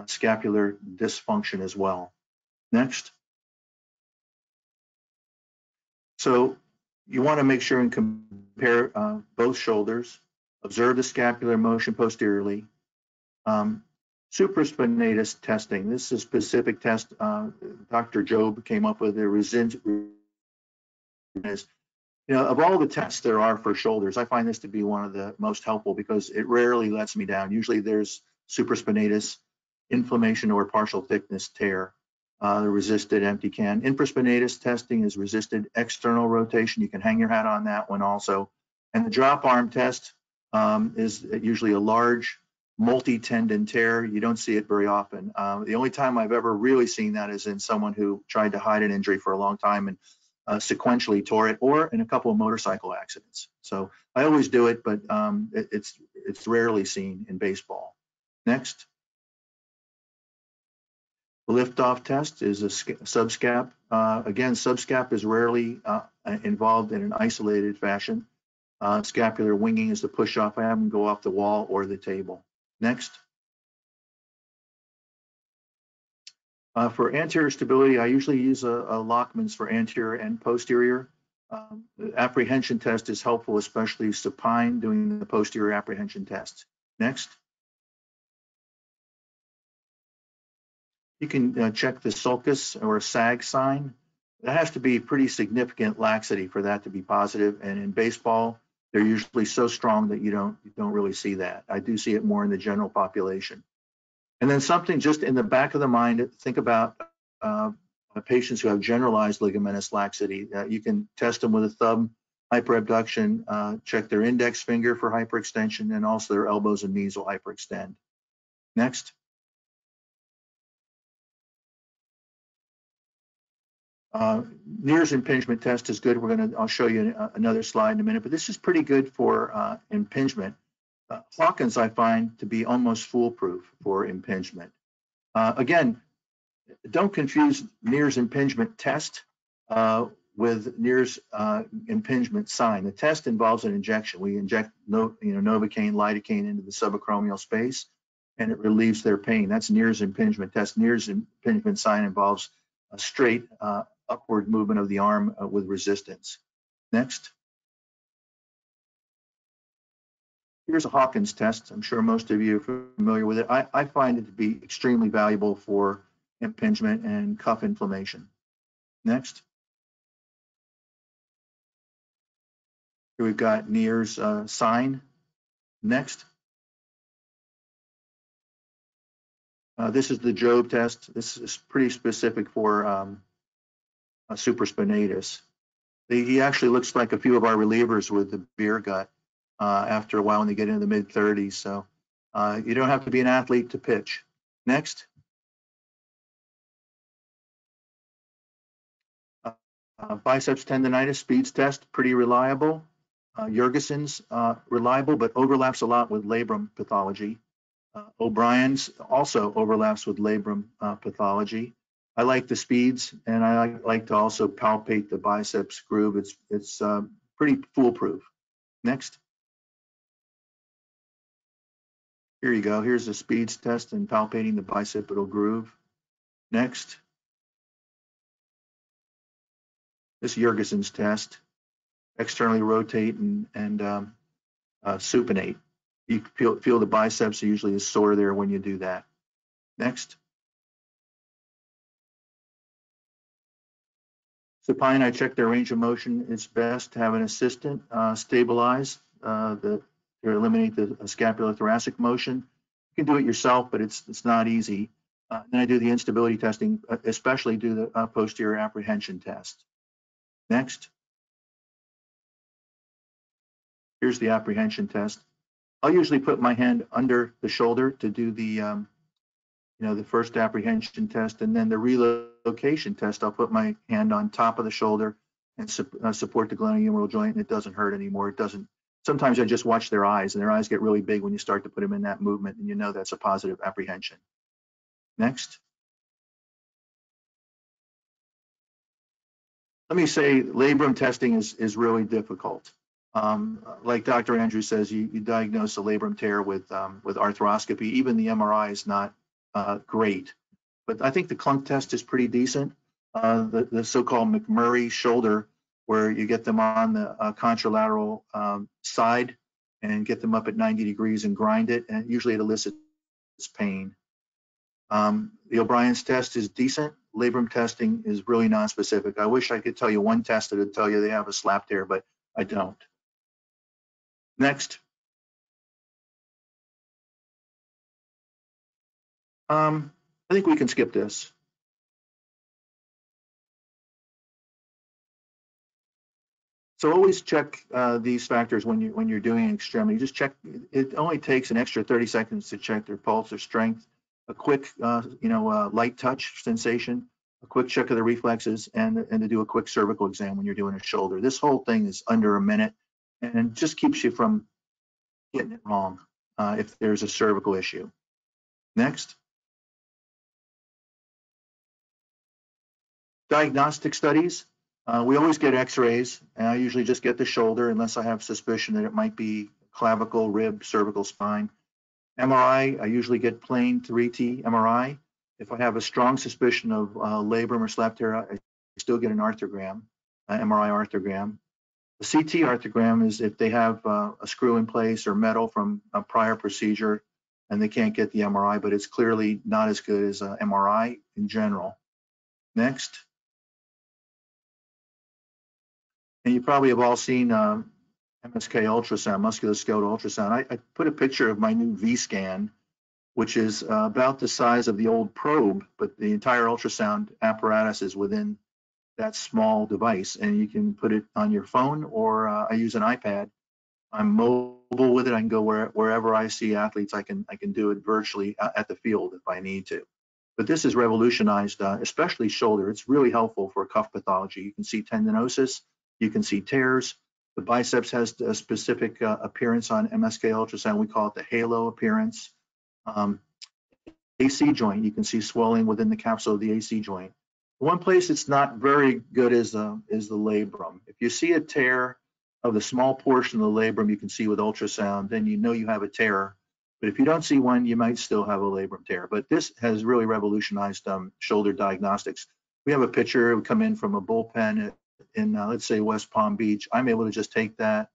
scapular dysfunction as well. Next. So you want to make sure and compare both shoulders. Observe the scapular motion posteriorly. Supraspinatus testing. This is a specific test Dr. Job came up with. You know, of all the tests there are for shoulders, I find this to be one of the most helpful because it rarely lets me down. Usually there's supraspinatus inflammation or partial thickness tear. The resisted empty can. Infraspinatus testing is resisted external rotation. You can hang your hat on that one also. And the drop arm test is usually a large multi-tendon tear. You don't see it very often. The only time I've ever really seen that is in someone who tried to hide an injury for a long time and sequentially tore it, or in a couple of motorcycle accidents. So I always do it, but it's rarely seen in baseball. Next. The Liftoff Test is a subscap. Again, subscap is rarely involved in an isolated fashion. Scapular winging is the push-off. I have them go off the wall or the table. Next. For anterior stability, I usually use a Lockman's for anterior and posterior. The apprehension test is helpful, especially supine, doing the posterior apprehension test. Next. You can check the sulcus or sag sign. That has to be pretty significant laxity for that to be positive. And in baseball, they're usually so strong that you don't really see that. I do see it more in the general population. And then something just in the back of the mind, think about patients who have generalized ligamentous laxity. You can test them with a thumb hyperabduction, check their index finger for hyperextension, and also their elbows and knees will hyperextend. Next. Near's impingement test is good. I'll show you another slide in a minute, but this is pretty good for impingement. Hawkins, I find to be almost foolproof for impingement. Again, don't confuse Near's impingement test with Near's impingement sign. The test involves an injection. We inject Novocaine, lidocaine into the subacromial space, and it relieves their pain. That's Near's impingement test. Near's impingement sign involves a straight upward movement of the arm with resistance. Next. Here's a Hawkins test. I'm sure most of you are familiar with it. I find it to be extremely valuable for impingement and cuff inflammation. Next. Here we've got Near's sign. Next. This is the Job test. This is pretty specific for supraspinatus. He actually looks like a few of our relievers with the beer gut after a while when they get into the mid-30s. So you don't have to be an athlete to pitch. Next. Biceps tendonitis speeds test, pretty reliable. Jurgensen's reliable, but overlaps a lot with labrum pathology. O'Brien's also overlaps with labrum pathology. I like the speeds, and I like to also palpate the biceps groove. It's pretty foolproof. Next. Here you go. Here's the speeds test and palpating the bicipital groove. Next. This Jurgensen's test. Externally rotate and supinate. You feel the biceps usually is sore there when you do that. Next. Supine, I check their range of motion. It's best to have an assistant stabilize to eliminate the scapulothoracic motion. You can do it yourself, but it's not easy. Then I do the instability testing, especially do the posterior apprehension test. Next. Here's the apprehension test. I'll usually put my hand under the shoulder to do the the first apprehension test, and then the relocation test, I'll put my hand on top of the shoulder and support the glenohumeral joint, and it doesn't hurt anymore. It doesn't. Sometimes I just watch their eyes, and their eyes get really big when you start to put them in that movement, and you know that's a positive apprehension. Next. Let me say labrum testing is really difficult. Like Dr. Andrews says, you diagnose a labrum tear with arthroscopy. Even the MRI is not great, but I think the clunk test is pretty decent. The so-called McMurray shoulder, where you get them on the contralateral side and get them up at 90 degrees and grind it, and usually it elicits pain. The O'Brien's test is decent. Labrum testing is really non-specific. I wish I could tell you one test that would tell you they have a slap tear, but I don't. Next. I think we can skip this. So always check these factors when you're doing an extremity. Just check. It only takes an extra 30 seconds to check their pulse or strength, a quick light touch sensation, a quick check of the reflexes, and to do a quick cervical exam when you're doing a shoulder. This whole thing is under a minute, and it just keeps you from getting it wrong if there's a cervical issue. Next. Diagnostic studies. We always get x-rays, and I usually just get the shoulder unless I have suspicion that it might be clavicle, rib, cervical spine. MRI, I usually get plain 3T MRI. If I have a strong suspicion of labrum or slap tear, I still get an arthrogram, MRI arthrogram. The CT arthrogram is if they have a screw in place or metal from a prior procedure and they can't get the MRI, but it's clearly not as good as MRI in general. Next. And you probably have all seen Msk Ultrasound, Musculoskeletal Ultrasound. I put a picture of my new V-scan, which is about the size of the old probe, but the entire ultrasound apparatus is within that small device, and you can put it on your phone, or I use an iPad. I'm mobile with it. I can go wherever I see athletes. I can do it virtually at the field if I need to. But this has revolutionized, especially shoulder. It's really helpful for cuff pathology. You can see tendinosis. You can see tears. The biceps has a specific appearance on Msk ultrasound. We call it the halo appearance. AC joint, you can see swelling within the capsule of the AC joint. One place it's not very good is the labrum. If you see a tear of the small portion of the labrum you can see with ultrasound, then you know you have a tear. But if you don't see one, you might still have a labrum tear. But this has really revolutionized shoulder diagnostics. We have a picture, it would come in from a bullpen in let's say West Palm Beach. I'm able to just take that,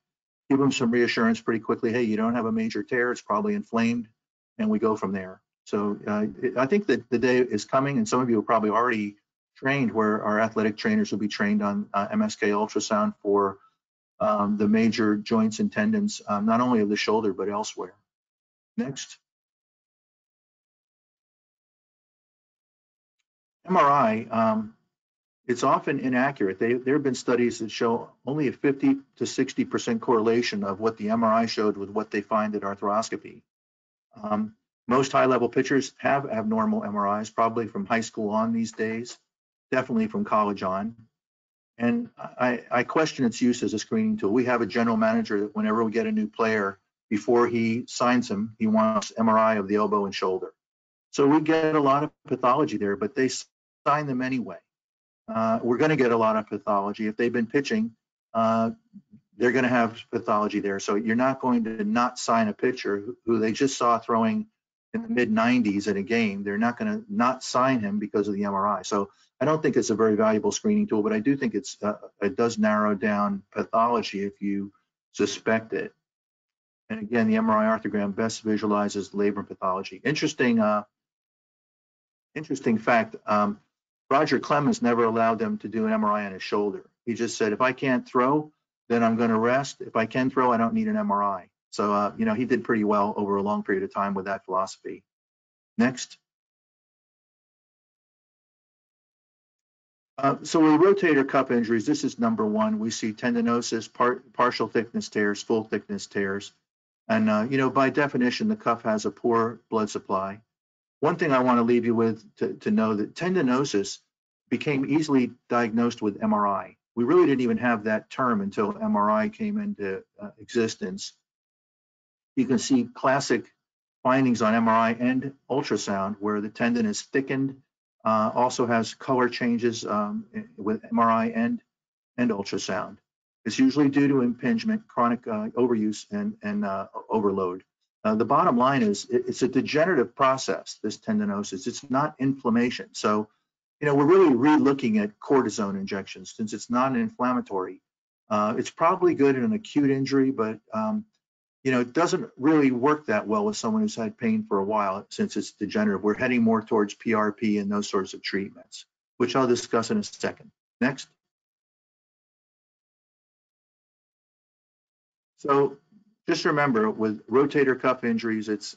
give them some reassurance pretty quickly. Hey, you don't have a major tear, it's probably inflamed, and we go from there. So I think that the day is coming, and some of you are probably already trained where our athletic trainers will be trained on Msk ultrasound for the major joints and tendons, not only of the shoulder, but elsewhere. Next. MRI. It's often inaccurate. There have been studies that show only a 50 to 60% correlation of what the MRI showed with what they find at arthroscopy. Most high-level pitchers have abnormal MRIs, probably from high school on these days, definitely from college on. And I question its use as a screening tool. We have a general manager that whenever we get a new player, before he signs him, he wants MRI of the elbow and shoulder. So we get a lot of pathology there, but they sign them anyway. We're going to get a lot of pathology. If they've been pitching, they're going to have pathology there. So you're not going to not sign a pitcher who they just saw throwing in the mid-90s at a game. They're not going to not sign him because of the MRI. So I don't think it's a very valuable screening tool, but I do think it does narrow down pathology if you suspect it. And again, the MRI arthrogram best visualizes labrum pathology. Interesting fact, Roger Clemens never allowed them to do an MRI on his shoulder. He just said, if I can't throw, then I'm going to rest. If I can throw, I don't need an MRI. So, you know, he did pretty well over a long period of time with that philosophy. Next. So with rotator cuff injuries, this is number one. We see tendinosis, partial thickness tears, full thickness tears. And, you know, by definition, the cuff has a poor blood supply. One thing I want to leave you with to know that tendinosis became easily diagnosed with MRI. We really didn't even have that term until MRI came into existence. You can see classic findings on MRI and ultrasound where the tendon is thickened, also has color changes with MRI and ultrasound. It's usually due to impingement, chronic overuse, and overload. The bottom line is it's a degenerative process, this tendinosis. It's not inflammation. So, you know, we're really re-looking at cortisone injections since it's non-inflammatory. It's probably good in an acute injury, but, you know, it doesn't really work that well with someone who's had pain for a while since it's degenerative. We're heading more towards PRP and those sorts of treatments, which I'll discuss in a second. Next. So just remember, with rotator cuff injuries, it's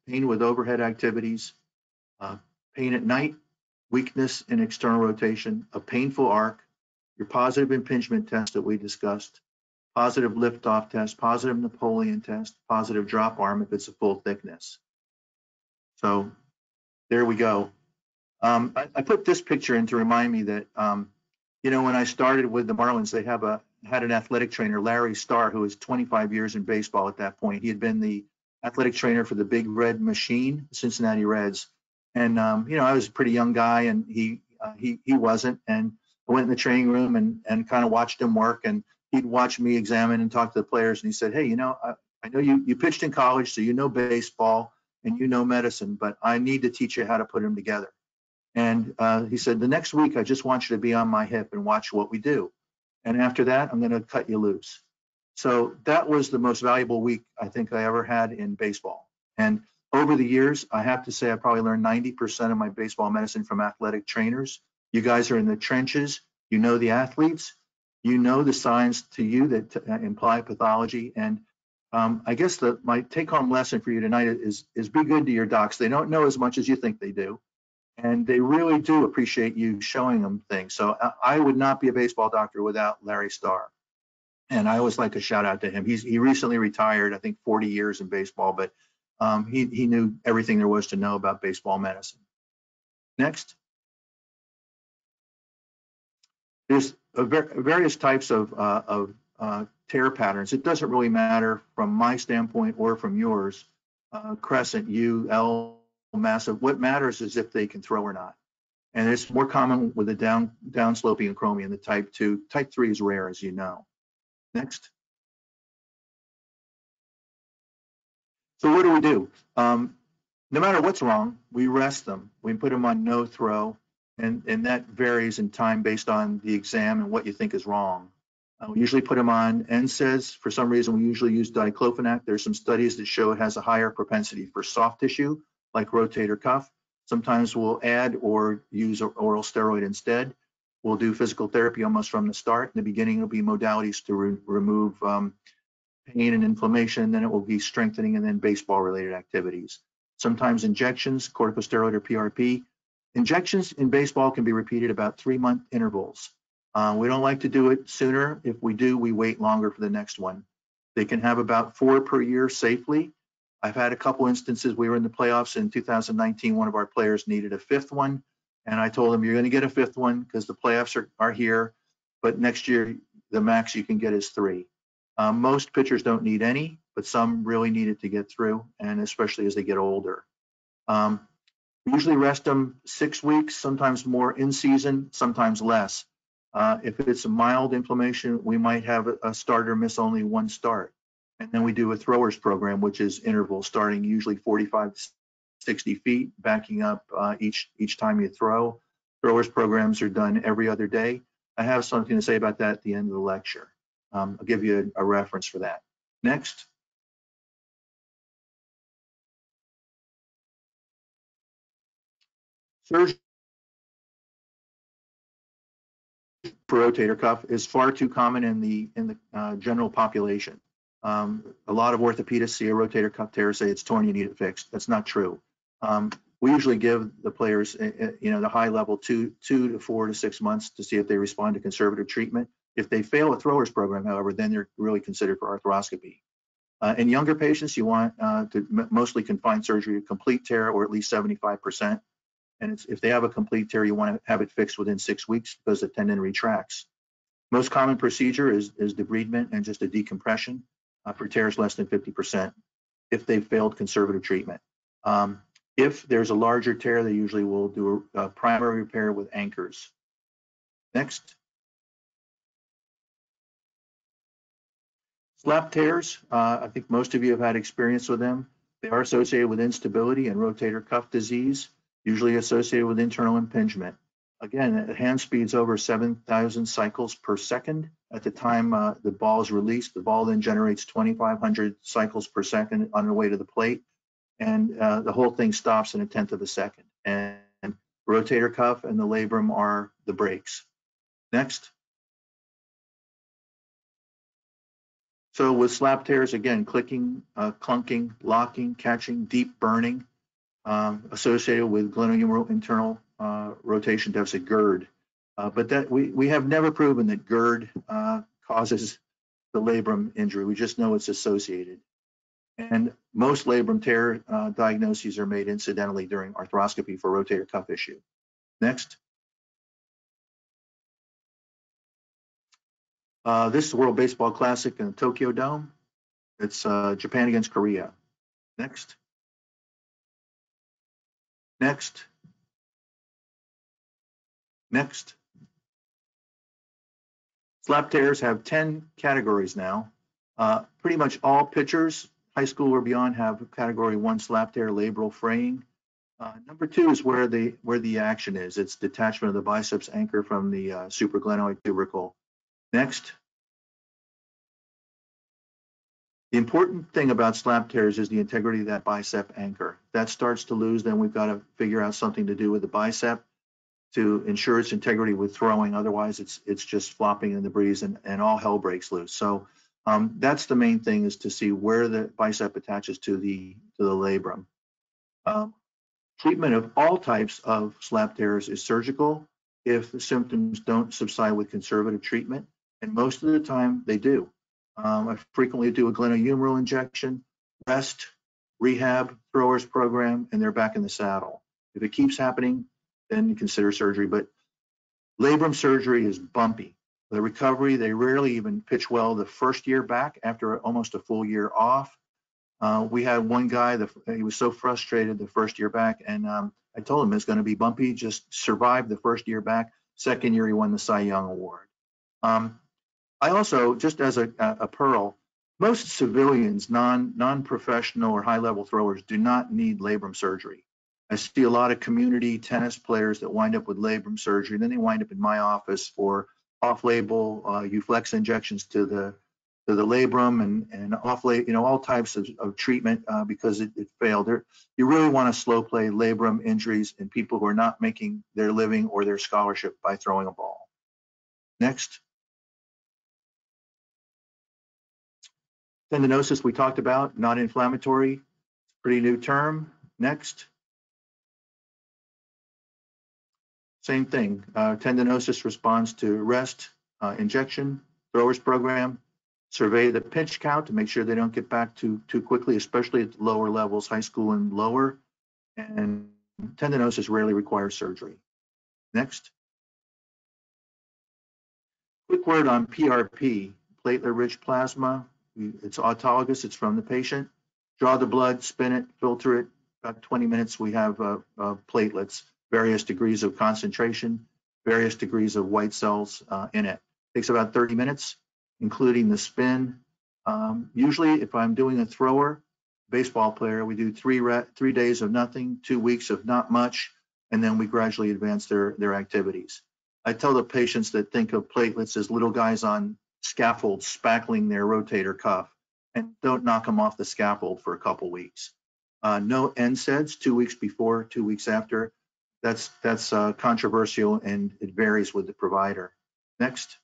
pain with overhead activities, pain at night, weakness in external rotation, a painful arc, your positive impingement test that we discussed, positive Liftoff test, positive Napoleon test, positive drop arm if it's a full thickness. So there we go. I put this picture in to remind me that, you know, when I started with the Marlins, they had an athletic trainer, Larry Starr, who was 25 years in baseball at that point. He had been the athletic trainer for the Big Red Machine, Cincinnati Reds. And, you know, I was a pretty young guy and he wasn't. And I went in the training room and kind of watched him work. And he'd watch me examine and talk to the players. And he said, hey, you know, I know you pitched in college, so you know baseball and you know medicine, but I need to teach you how to put them together. And he said, the next week, I just want you to be on my hip and watch what we do. And after that, I'm going to cut you loose. So that was the most valuable week I think I ever had in baseball. And over the years, I have to say I probably learned 90% of my baseball medicine from athletic trainers. You guys are in the trenches. You know the athletes. You know the signs to you that imply pathology. And I guess my take-home lesson for you tonight is be good to your docs. They don't know as much as you think they do. And they really do appreciate you showing them things. So I would not be a baseball doctor without Larry Starr. And I always like to shout out to him. He recently retired, I think 40 years in baseball, but he knew everything there was to know about baseball medicine. Next. There's various types of tear patterns. It doesn't really matter from my standpoint or from yours. Crescent, U, L, massive. What matters is if they can throw or not. And it's more common with the downsloping acromion, the type 2. Type 3 is rare, as you know. Next. So what do? No matter what's wrong, we rest them. We put them on no throw, and that varies in time based on the exam and what you think is wrong. We usually put them on NSAIDs. For some reason, we usually use diclofenac. There's some studies that show it has a higher propensity for soft tissue, like rotator cuff. Sometimes we'll add or use oral steroid instead. We'll do physical therapy almost from the start. In the beginning, it'll be modalities to remove pain and inflammation, then it will be strengthening, and then baseball-related activities. Sometimes injections, corticosteroid or PRP. Injections in baseball can be repeated about 3-month intervals. We don't like to do it sooner. If we do, we wait longer for the next one. They can have about 4 per year safely. I've had a couple instances. We were in the playoffs in 2019. One of our players needed a 5th one. And I told him, you're going to get a 5th one because the playoffs are here. But next year, the max you can get is 3. Most pitchers don't need any, but some really need it to get through, and especially as they get older. We usually rest them 6 weeks, sometimes more in season, sometimes less. If it's a mild inflammation, we might have a starter miss only one start. And then we do a throwers program, which is interval, starting usually 45 to 60 feet, backing up each time you throw. Throwers programs are done every other day. I have something to say about that at the end of the lecture. I'll give you a reference for that. Next. Surgery for rotator cuff is far too common in the general population. A lot of orthopedists see a rotator cuff tear, say it's torn, you need it fixed. That's not true. We usually give the players, the high level 2 to 4 to 6 months to see if they respond to conservative treatment. If they fail a throwers program, however, then they're really considered for arthroscopy. In younger patients, you want to mostly confine surgery to complete tear or at least 75%. And if they have a complete tear, you want to have it fixed within 6 weeks because the tendon retracts. Most common procedure is debridement and just a decompression for tears less than 50% if they've failed conservative treatment. If there's a larger tear, they usually will do a primary repair with anchors. Next. Slap tears, I think most of you have had experience with them. They are associated with instability and rotator cuff disease, usually associated with internal impingement. Again, the hand speed's over 7,000 cycles per second. At the time the ball is released, the ball then generates 2,500 cycles per second on the way to the plate, and the whole thing stops in 1/10 of a second. And rotator cuff and the labrum are the brakes. Next. So with slap tears, again, clicking, clunking, locking, catching, deep burning, associated with glenohumeral internal rotation deficit, GERD. But that we have never proven that GERD causes the labrum injury. We just know it's associated. And most labrum tear diagnoses are made incidentally during arthroscopy for rotator cuff issue. Next. This is the World Baseball Classic in the Tokyo Dome. It's Japan against Korea. Next. Next. Next. Slap tears have 10 categories now. Pretty much all pitchers, high school or beyond, have category 1 slap tear, labral fraying. Number 2 is where the action is. It's detachment of the biceps anchor from the supraglenoid tubercle. Next. The important thing about slap tears is the integrity of that bicep anchor. If that starts to lose, then we've got to figure out something to do with the bicep to ensure its integrity with throwing. Otherwise, it's just flopping in the breeze and all hell breaks loose. So that's the main thing, is to see where the bicep attaches to the labrum. Treatment of all types of slap tears is surgical if the symptoms don't subside with conservative treatment, and most of the time they do. I frequently do a glenohumeral injection, rest, rehab, throwers program, and they're back in the saddle. If it keeps happening, then you consider surgery. But labrum surgery is bumpy. The recovery, they rarely even pitch well the first year back after almost a full year off. We had one guy, he was so frustrated the first year back, and I told him it's going to be bumpy, just survive the first year back. Second year, he won the Cy Young Award. I also, just as a pearl, most civilians, non-professional or high-level throwers, do not need labrum surgery. I see a lot of community tennis players that wind up with labrum surgery, and then they wind up in my office for off-label Uflex injections to the labrum and off-label, all types of treatment because it failed. You really want to slow play labrum injuries in people who are not making their living or their scholarship by throwing a ball. Next. Tendinosis we talked about, not inflammatory, pretty new term. Next. Same thing, tendinosis responds to rest, injection, throwers program, survey the pitch count to make sure they don't get back too quickly, especially at the lower levels, high school and lower, and tendinosis rarely requires surgery. Next. Quick word on PRP, platelet-rich plasma. It's autologous, it's from the patient. Draw the blood, spin it, filter it. About 20 minutes, we have platelets, various degrees of concentration. various degrees of white cells in it. Takes about 30 minutes, including the spin. Usually, if I'm doing a thrower, baseball player, we do 3 days of nothing, 2 weeks of not much, and then we gradually advance their activities. I tell the patients that think of platelets as little guys on scaffolds spackling their rotator cuff, and don't knock them off the scaffold for a couple weeks. No NSAIDs 2 weeks before, 2 weeks after. That's controversial, and it varies with the provider. Next.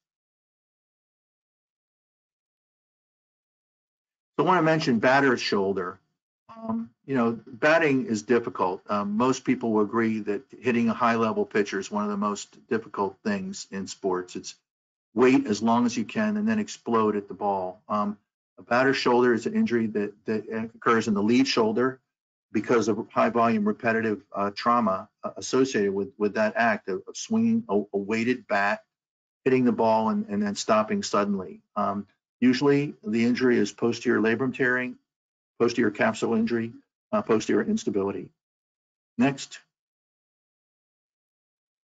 So I want to mention battered shoulder. You know, batting is difficult. Most people will agree that hitting a high-level pitcher is one of the most difficult things in sports. It's wait as long as you can and then explode at the ball. A battered shoulder is an injury that occurs in the lead shoulder because of high-volume repetitive trauma associated with that act of swinging a weighted bat, hitting the ball, and then stopping suddenly. Usually, the injury is posterior labrum tearing, posterior capsule injury, posterior instability. Next.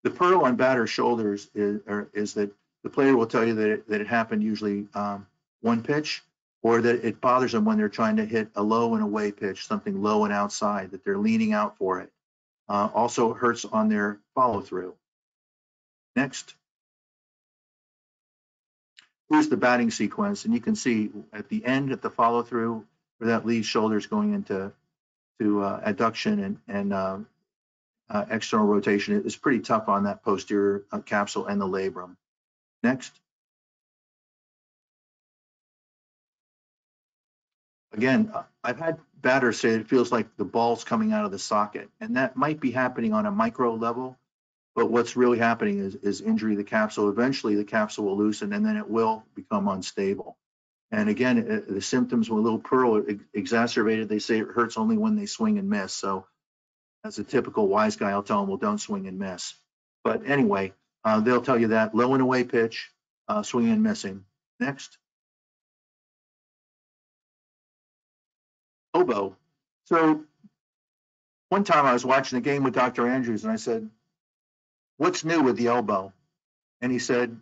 The pearl on battered shoulders is that the player will tell you that it happened usually one pitch, or that it bothers them when they're trying to hit a low and away pitch, something low and outside, that they're leaning out for it. Also hurts on their follow through. Next. Here's the batting sequence, and you can see at the end, at the follow through, where that lead shoulder is going into adduction and external rotation. It's pretty tough on that posterior capsule and the labrum. Next. Again, I've had batters say it feels like the ball's coming out of the socket, and that might be happening on a micro level, but what's really happening is injury of the capsule. Eventually, the capsule will loosen, and then it will become unstable. And again, the symptoms with a little pearl exacerbated. They say it hurts only when they swing and miss. So as a typical wise guy, I'll tell them, well, don't swing and miss. But anyway, they'll tell you that low and away pitch, swinging and missing. Next. Elbow. So one time I was watching a game with Dr. Andrews, and I said, what's new with the elbow? And he said,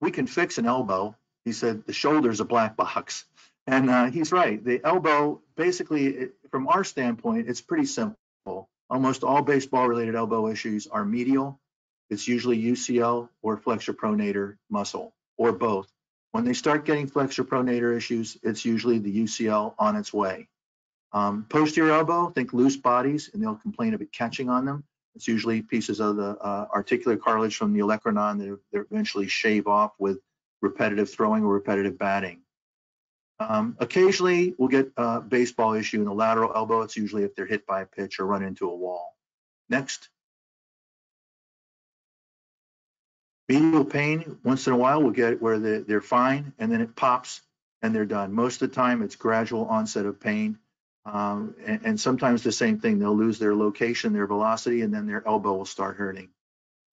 we can fix an elbow. He said, the shoulder's a black box. And he's right. The elbow, basically, from our standpoint, it's pretty simple. Almost all baseball-related elbow issues are medial. It's usually UCL or flexor pronator muscle, or both. When they start getting flexor pronator issues, it's usually the UCL on its way. Posterior elbow, think loose bodies, and they'll complain of it catching on them. It's usually pieces of the articular cartilage from the olecranon that they eventually shave off with repetitive throwing or repetitive batting. Occasionally, we'll get a baseball issue in the lateral elbow. It's usually if they're hit by a pitch or run into a wall. Next. Medial pain, once in a while, we'll get it where they're fine, and then it pops, and they're done. Most of the time, it's gradual onset of pain. And sometimes the same thing. They'll lose their location, their velocity, and then their elbow will start hurting.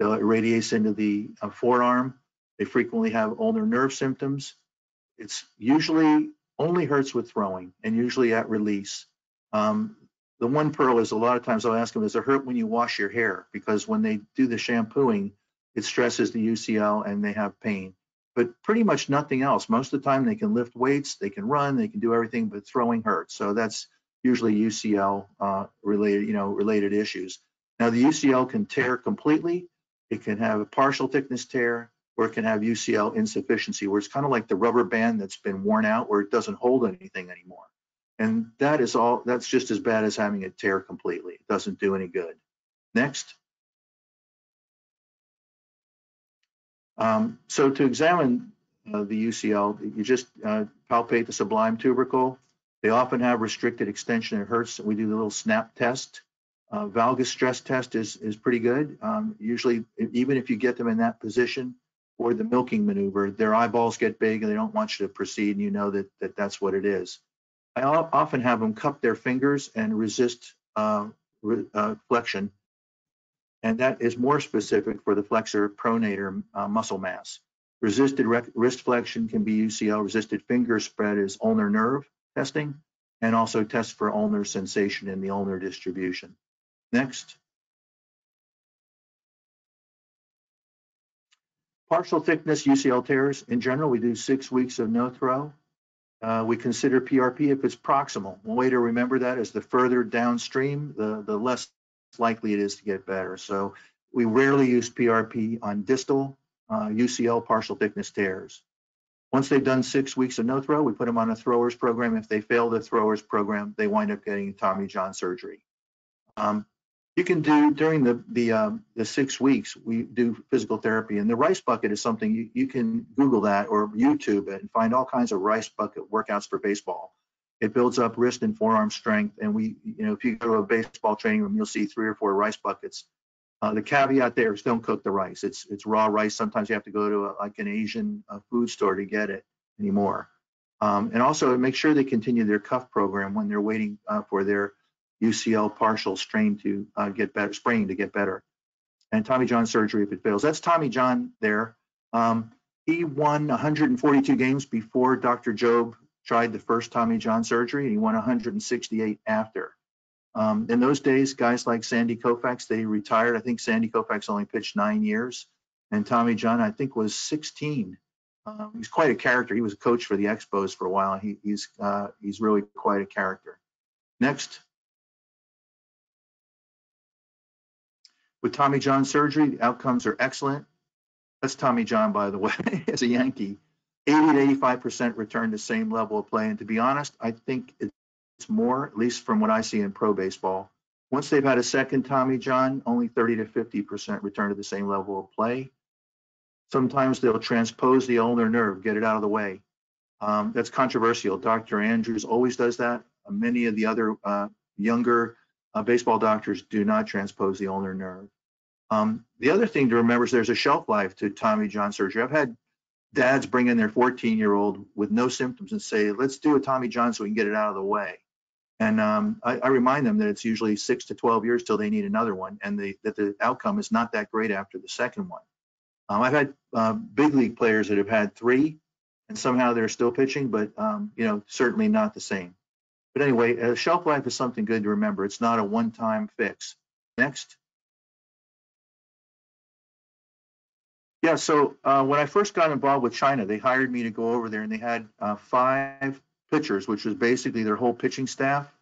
It radiates into the forearm. They frequently have ulnar nerve symptoms. It's usually only hurts with throwing and usually at release. The one pearl is a lot of times I'll ask them, does it hurt when you wash your hair? Because when they do the shampooing, it stresses the UCL and they have pain. But pretty much nothing else. Most of the time they can lift weights, they can run, they can do everything, but throwing hurts. So that's usually UCL related issues. Now the UCL can tear completely. It can have a partial thickness tear, or it can have UCL insufficiency, where it's kind of like the rubber band that's been worn out, where it doesn't hold anything anymore. And that's just as bad as having it tear completely. It doesn't do any good. Next. So to examine the UCL, you just palpate the sublime tubercle. They often have restricted extension. It hurts. We do the little snap test. Valgus stress test is pretty good. Usually, even if you get them in that position or the milking maneuver, their eyeballs get big and they don't want you to proceed, and you know that's what it is. I often have them cup their fingers and resist flexion, and that is more specific for the flexor pronator muscle mass. Resisted wrist flexion can be UCL. Resisted finger spread is ulnar nerve testing, and also test for ulnar sensation in the ulnar distribution. Next. Partial thickness UCL tears, in general, we do 6 weeks of no throw. We consider PRP if it's proximal. One way to remember that is the further downstream, the less likely it is to get better. So we rarely use PRP on distal UCL partial thickness tears. Once they've done 6 weeks of no throw, we put them on a throwers program. If they fail the throwers program, they wind up getting Tommy John surgery. You can do during the 6 weeks, we do physical therapy, and the rice bucket is something you can Google that or YouTube it and find all kinds of rice bucket workouts for baseball. It builds up wrist and forearm strength, and if you go to a baseball training room, you'll see 3 or 4 rice buckets. The caveat there is don't cook the rice. It's raw rice. Sometimes you have to go to like an Asian food store to get it anymore. And also make sure they continue their cuff program when they're waiting for their UCL partial strain to get better, spraining to get better. And Tommy John surgery if it fails. That's Tommy John there. He won 142 games before Dr. Jobe tried the first Tommy John surgery, and he won 168 after. In those days, guys like Sandy Koufax, they retired. I think Sandy Koufax only pitched 9 years, and Tommy John, I think, was 16. He's quite a character. He was a coach for the Expos for a while. He's really quite a character. Next. With Tommy John surgery, the outcomes are excellent. That's Tommy John, by the way, as a Yankee. 80 to 85% return to same level of play. And to be honest, I think it's more, at least from what I see in pro baseball. Once they've had a second Tommy John, only 30 to 50% return to the same level of play. Sometimes they'll transpose the ulnar nerve, get it out of the way. That's controversial. Dr. Andrews always does that. Many of the other younger baseball doctors do not transpose the ulnar nerve. The other thing to remember is there's a shelf life to Tommy John surgery. I've had dads bring in their 14-year-old with no symptoms and say, let's do a Tommy John so we can get it out of the way. And I remind them that it's usually 6 to 12 years till they need another one, and that the outcome is not that great after the second one. I've had big league players that have had 3, and somehow they're still pitching, but certainly not the same. But anyway, shelf life is something good to remember. It's not a one-time fix. Next. Yeah, so when I first got involved with China, they hired me to go over there, and they had 5 pitchers, which was basically their whole pitching staff.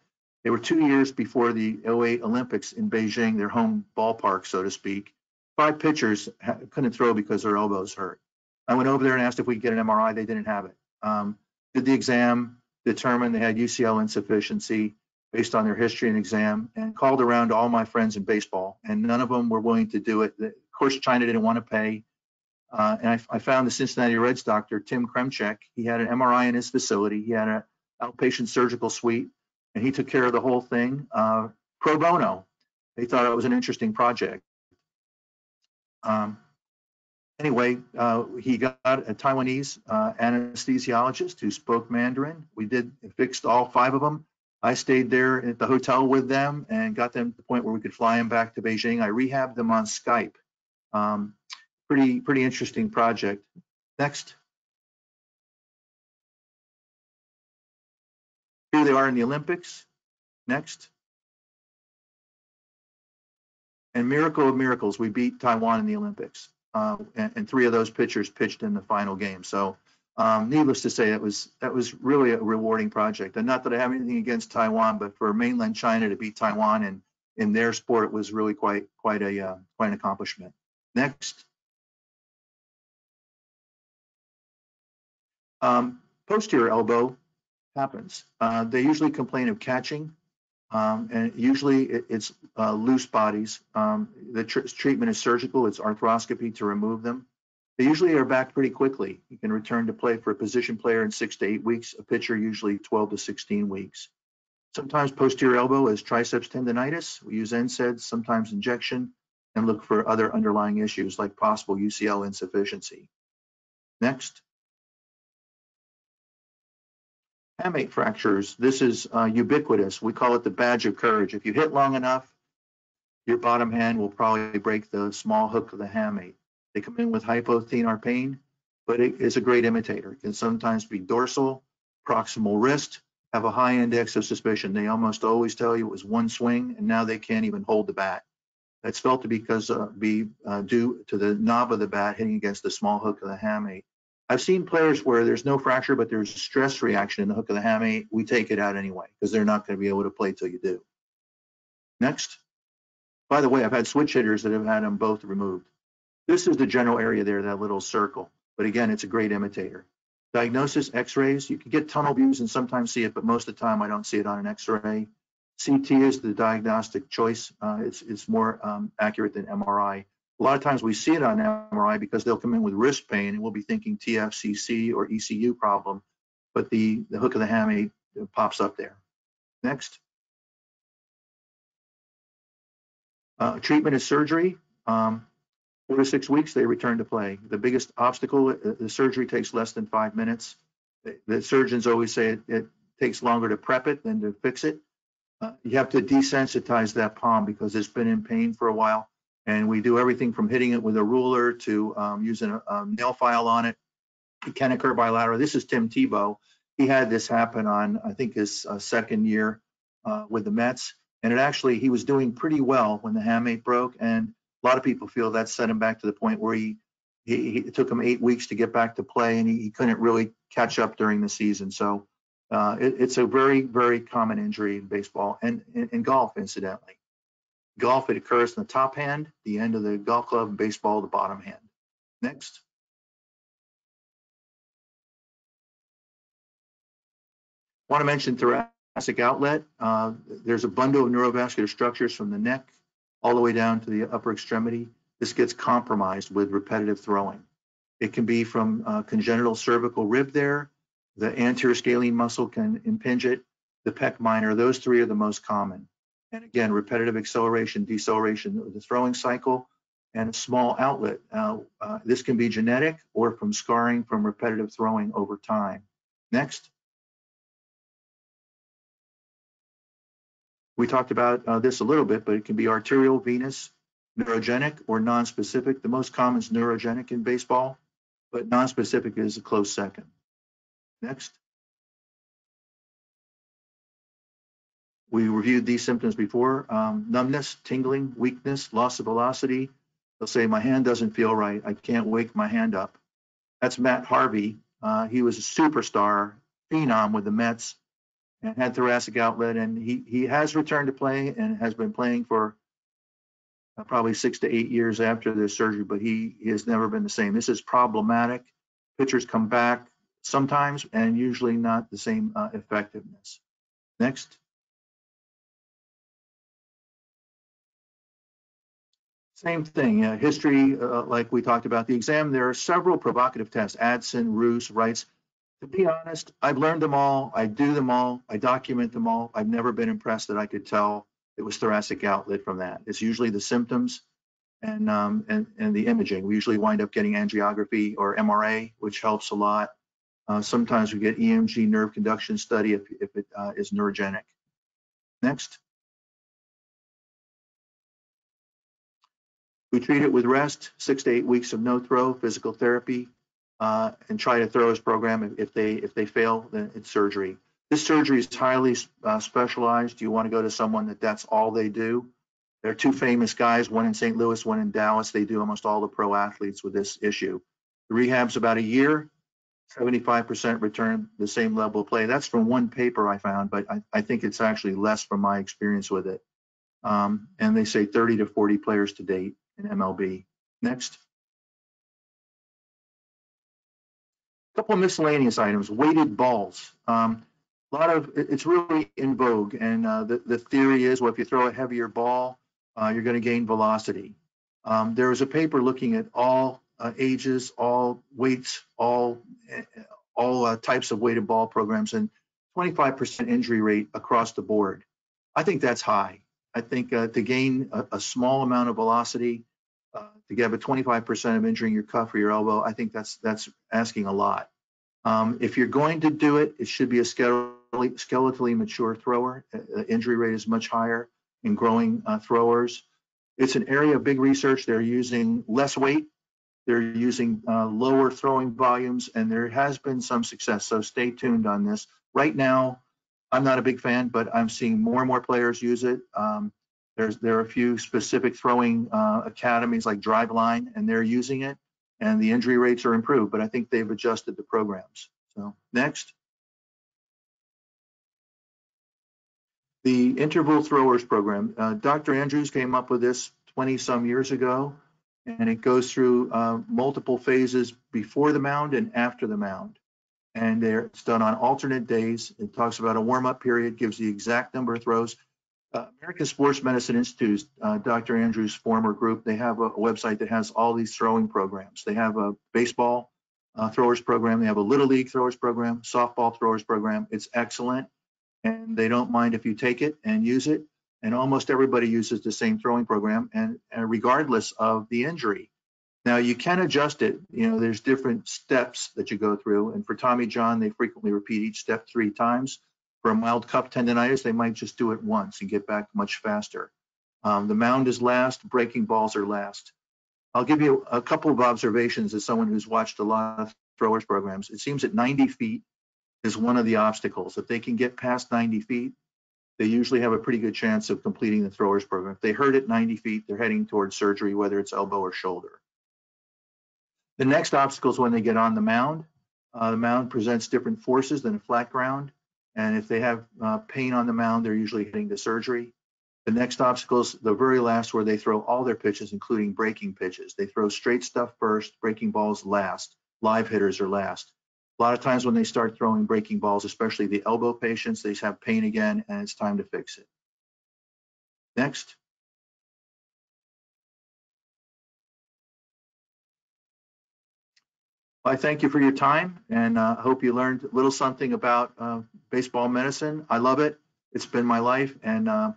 They were 2 years before the 08 Olympics in Beijing, their home ballpark, so to speak. 5 pitchers couldn't throw because their elbows hurt. I went over there and asked if we could get an MRI. They didn't have it. Did the exam, determined they had UCL insufficiency based on their history and exam, and called around to all my friends in baseball, and none of them were willing to do it. Of course, China didn't want to pay. And I found the Cincinnati Reds doctor, Tim Kremchek. He had an MRI in his facility. He had an outpatient surgical suite, and he took care of the whole thing pro bono. They thought it was an interesting project. Anyway, he got a Taiwanese anesthesiologist who spoke Mandarin. We fixed all 5 of them. I stayed there at the hotel with them and got them to the point where we could fly them back to Beijing. I rehabbed them on Skype. Pretty interesting project. Next. Here they are in the Olympics. Next. And miracle of miracles, we beat Taiwan in the Olympics. And 3 of those pitchers pitched in the final game. So needless to say, that was really a rewarding project. And not that I have anything against Taiwan, but for mainland China to beat Taiwan and in their sport, it was really quite an accomplishment. Next. Posterior elbow happens. They usually complain of catching, and usually it's loose bodies. The treatment is surgical. It's arthroscopy to remove them. They usually are back pretty quickly. You can return to play for a position player in 6 to 8 weeks, a pitcher usually 12 to 16 weeks. Sometimes posterior elbow is triceps tendonitis. We use NSAIDs, sometimes injection, and look for other underlying issues like possible UCL insufficiency. Next. Hamate fractures. This is ubiquitous. We call it the badge of courage. If you hit long enough, your bottom hand will probably break the small hook of the hamate. They come in with hypothenar pain, but it is a great imitator. It can sometimes be dorsal, proximal wrist, have a high index of suspicion. They almost always tell you it was one swing, and now they can't even hold the bat. That's felt to be due to the knob of the bat hitting against the small hook of the hamate. I've seen players where there's no fracture, but there's a stress reaction in the hook of the hamate. We take it out anyway because they're not going to be able to play till you do. Next. By the way, I've had switch hitters that have had them both removed. This is the general area there, that little circle. But again, it's a great imitator. Diagnosis, x-rays, you can get tunnel views and sometimes see it, but most of the time I don't see it on an x-ray. CT is the diagnostic choice. It's more accurate than MRI. A lot of times we see it on MRI because they'll come in with wrist pain and we'll be thinking TFCC or ECU problem, but the hook of the hamate pops up there. Next. Treatment is surgery. 4 to 6 weeks, they return to play. The biggest obstacle, the surgery takes less than 5 minutes. The surgeons always say it takes longer to prep it than to fix it. You have to desensitize that palm because it's been in pain for a while. And we do everything from hitting it with a ruler to using a nail file on it. It can occur bilateral. This is Tim Tebow. He had this happen on, I think, his second year with the Mets. And he was doing pretty well when the hamate broke. And a lot of people feel that set him back to the point where it took him 8 weeks to get back to play, and he couldn't really catch up during the season. So it's a very, very common injury in baseball and in golf, incidentally. Golf, it occurs in the top hand, the end of the golf club, and baseball, the bottom hand. Next. I want to mention thoracic outlet. There's a bundle of neurovascular structures from the neck all the way down to the upper extremity. This gets compromised with repetitive throwing. It can be from congenital cervical rib there. The anterior scalene muscle can impinge it. The pec minor, those three are the most common. And again, repetitive acceleration, deceleration of the throwing cycle, and a small outlet. This can be genetic or from scarring from repetitive throwing over time. Next. We talked about this a little bit, but it can be arterial, venous, neurogenic, or nonspecific. The most common is neurogenic in baseball, but nonspecific is a close second. Next. We reviewed these symptoms before. Numbness, tingling, weakness, loss of velocity. They'll say, my hand doesn't feel right. I can't wake my hand up. That's Matt Harvey. He was a superstar, phenom with the Mets, and had thoracic outlet, and he has returned to play and has been playing for probably 6 to 8 years after the surgery, but he has never been the same. This is problematic. Pitchers come back sometimes and usually not the same effectiveness. Next. Same thing, history, like we talked about the exam, there are several provocative tests, Adson, Roos, Wrights. To be honest, I've learned them all, I do them all, I document them all. I've never been impressed that I could tell it was thoracic outlet from that. It's usually the symptoms and the imaging. We usually wind up getting angiography or MRA, which helps a lot. Sometimes we get EMG nerve conduction study if it is neurogenic. Next. We treat it with rest, 6 to 8 weeks of no throw, physical therapy, and try to throw his program. If they fail, then it's surgery. This surgery is highly specialized. You want to go to someone that's all they do. There are two famous guys, one in St. Louis, one in Dallas. They do almost all the pro athletes with this issue. The rehab's about a year, 75% return the same level of play. That's from one paper I found, but I think it's actually less from my experience with it. And they say 30 to 40 players to date in MLB. Next. A couple of miscellaneous items, weighted balls. It's really in vogue, and the theory is, well, if you throw a heavier ball, you're going to gain velocity. There was a paper looking at all ages, all weights, all types of weighted ball programs, and 25% injury rate across the board. I think that's high. I think to gain a small amount of velocity, to get a 25% of injuring your cuff or your elbow, I think that's asking a lot. If you're going to do it, it should be a skeletally mature thrower. The injury rate is much higher in growing throwers. It's an area of big research. They're using less weight. They're using lower throwing volumes, and there has been some success. So stay tuned on this. Right now, I'm not a big fan, but I'm seeing more and more players use it. There are a few specific throwing academies like Driveline, and they're using it, and the injury rates are improved, but I think they've adjusted the programs. So next. The interval throwers program. Dr. Andrews came up with this 20-some years ago, and it goes through multiple phases before the mound and after the mound. And it's done on alternate days. It talks about a warm-up period, gives the exact number of throws. American Sports Medicine Institute, Dr. Andrews' former group, they have a website that has all these throwing programs. They have a baseball throwers program. They have a Little League throwers program, softball throwers program. It's excellent, and they don't mind if you take it and use it. And almost everybody uses the same throwing program, and regardless of the injury. Now, you can adjust it. You know, there's different steps that you go through. And for Tommy John, they frequently repeat each step 3 times. For a mild cup tendonitis, they might just do it once and get back much faster. The mound is last, breaking balls are last. I'll give you a couple of observations as someone who's watched a lot of throwers programs. It seems that 90 feet is one of the obstacles. If they can get past 90 feet, they usually have a pretty good chance of completing the throwers program. If they hurt at 90 feet, they're heading towards surgery, whether it's elbow or shoulder. The next obstacle is when they get on the mound. The mound presents different forces than a flat ground. And if they have pain on the mound, they're usually heading to surgery. The next obstacle is the very last, where they throw all their pitches, including breaking pitches. They throw straight stuff first, breaking balls last, live hitters are last. A lot of times when they start throwing breaking balls, especially the elbow patients, they have pain again, and it's time to fix it. Next. I thank you for your time, and I hope you learned a little something about baseball medicine. I love it. It's been my life, and I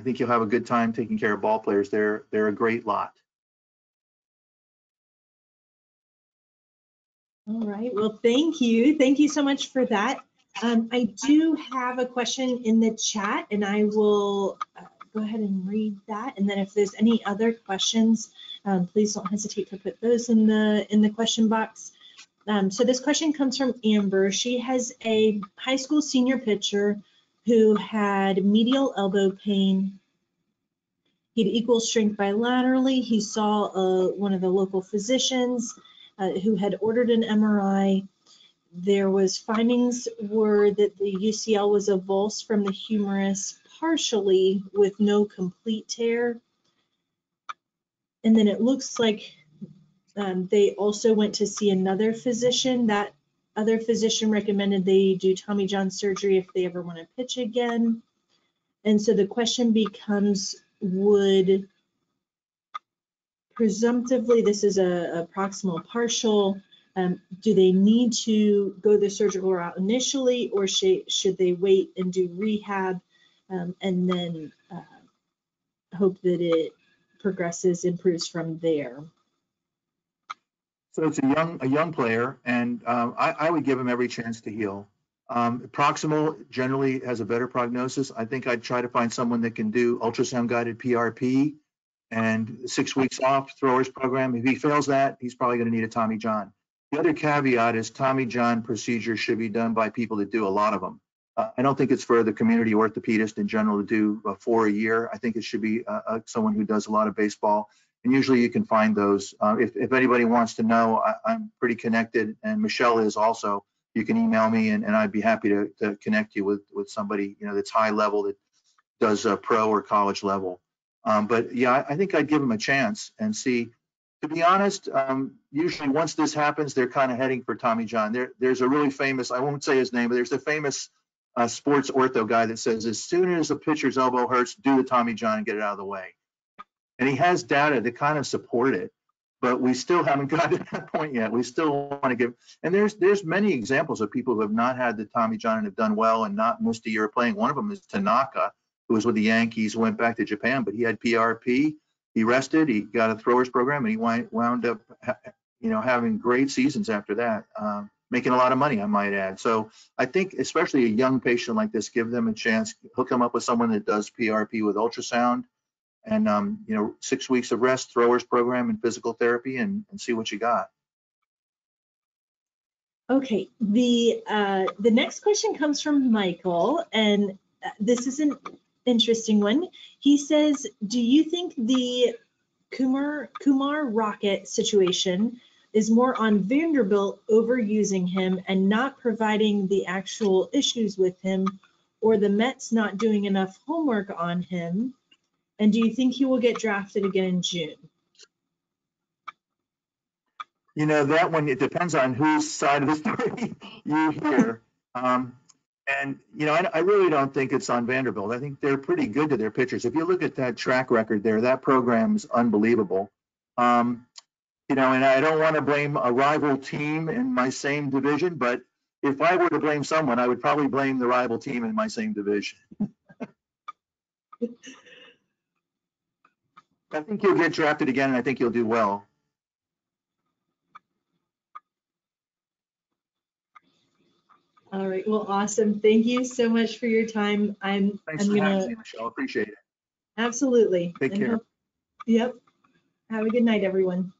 think you'll have a good time taking care of ball players. They're a great lot. All right, well, thank you. Thank you so much for that. I do have a question in the chat, and I will go ahead and read that. And then if there's any other questions, please don't hesitate to put those in the question box. So this question comes from Amber. She has a high school senior pitcher who had medial elbow pain. He had equal strength bilaterally. He saw one of the local physicians who had ordered an MRI. There was findings were that the UCL was avulsed from the humerus partially with no complete tear. And then it looks like they also went to see another physician. That other physician recommended they do Tommy John surgery if they ever want to pitch again. And so the question becomes, would presumptively, this is a proximal partial, do they need to go the surgical route initially, or should they wait and do rehab and then hope that it progresses, improves from there? So it's a young player, and I would give him every chance to heal. Proximal generally has a better prognosis. I think I'd try to find someone that can do ultrasound-guided PRP and 6 weeks off throwers program. If he fails that, he's probably going to need a Tommy John. The other caveat is Tommy John procedures should be done by people that do a lot of them. I don't think it's for the community orthopedist in general to do 4 a year. I think it should be someone who does a lot of baseball. And usually you can find those. If anybody wants to know, I'm pretty connected, and Michelle is also. You can email me, and I'd be happy to connect you with somebody, you know, that's high level, that does a pro or college level. But yeah, I think I'd give them a chance and see. To be honest, usually once this happens, they're kind of heading for Tommy John. There's a really famous, I won't say his name, but there's a famous sports ortho guy that says, as soon as a pitcher's elbow hurts, do the Tommy John and get it out of the way. And he has data to kind of support it, but we still haven't gotten to that point yet. We still want to give, and there's many examples of people who have not had the Tommy John and have done well and not missed a year of playing. One of them is Tanaka, who was with the Yankees, went back to Japan, but he had PRP. He rested, he got a throwers program, and he wound up, you know, having great seasons after that, making a lot of money, I might add. So I think especially a young patient like this, give them a chance, hook them up with someone that does PRP with ultrasound, and you know, 6 weeks of rest, throwers program, and physical therapy, and see what you got. Okay, the next question comes from Michael, and this isn't interesting one. He says, do you think the Kumar Rocket situation is more on Vanderbilt overusing him and not providing the actual issues with him, or the Mets not doing enough homework on him? And do you think he will get drafted again in June? You know, that one, it depends on whose side of the story you hear. And, you know, I really don't think it's on Vanderbilt. I think they're pretty good to their pitchers. If you look at that track record there, that program's unbelievable. You know, and I don't want to blame a rival team in my same division, but if I were to blame someone, I would probably blame the rival team in my same division. I think you'll get drafted again, and I think you'll do well. All right, well, awesome. Thank you so much for your time. Thanks for having me, Michelle. Appreciate it. Absolutely. Take care. Yep. Have a good night, everyone.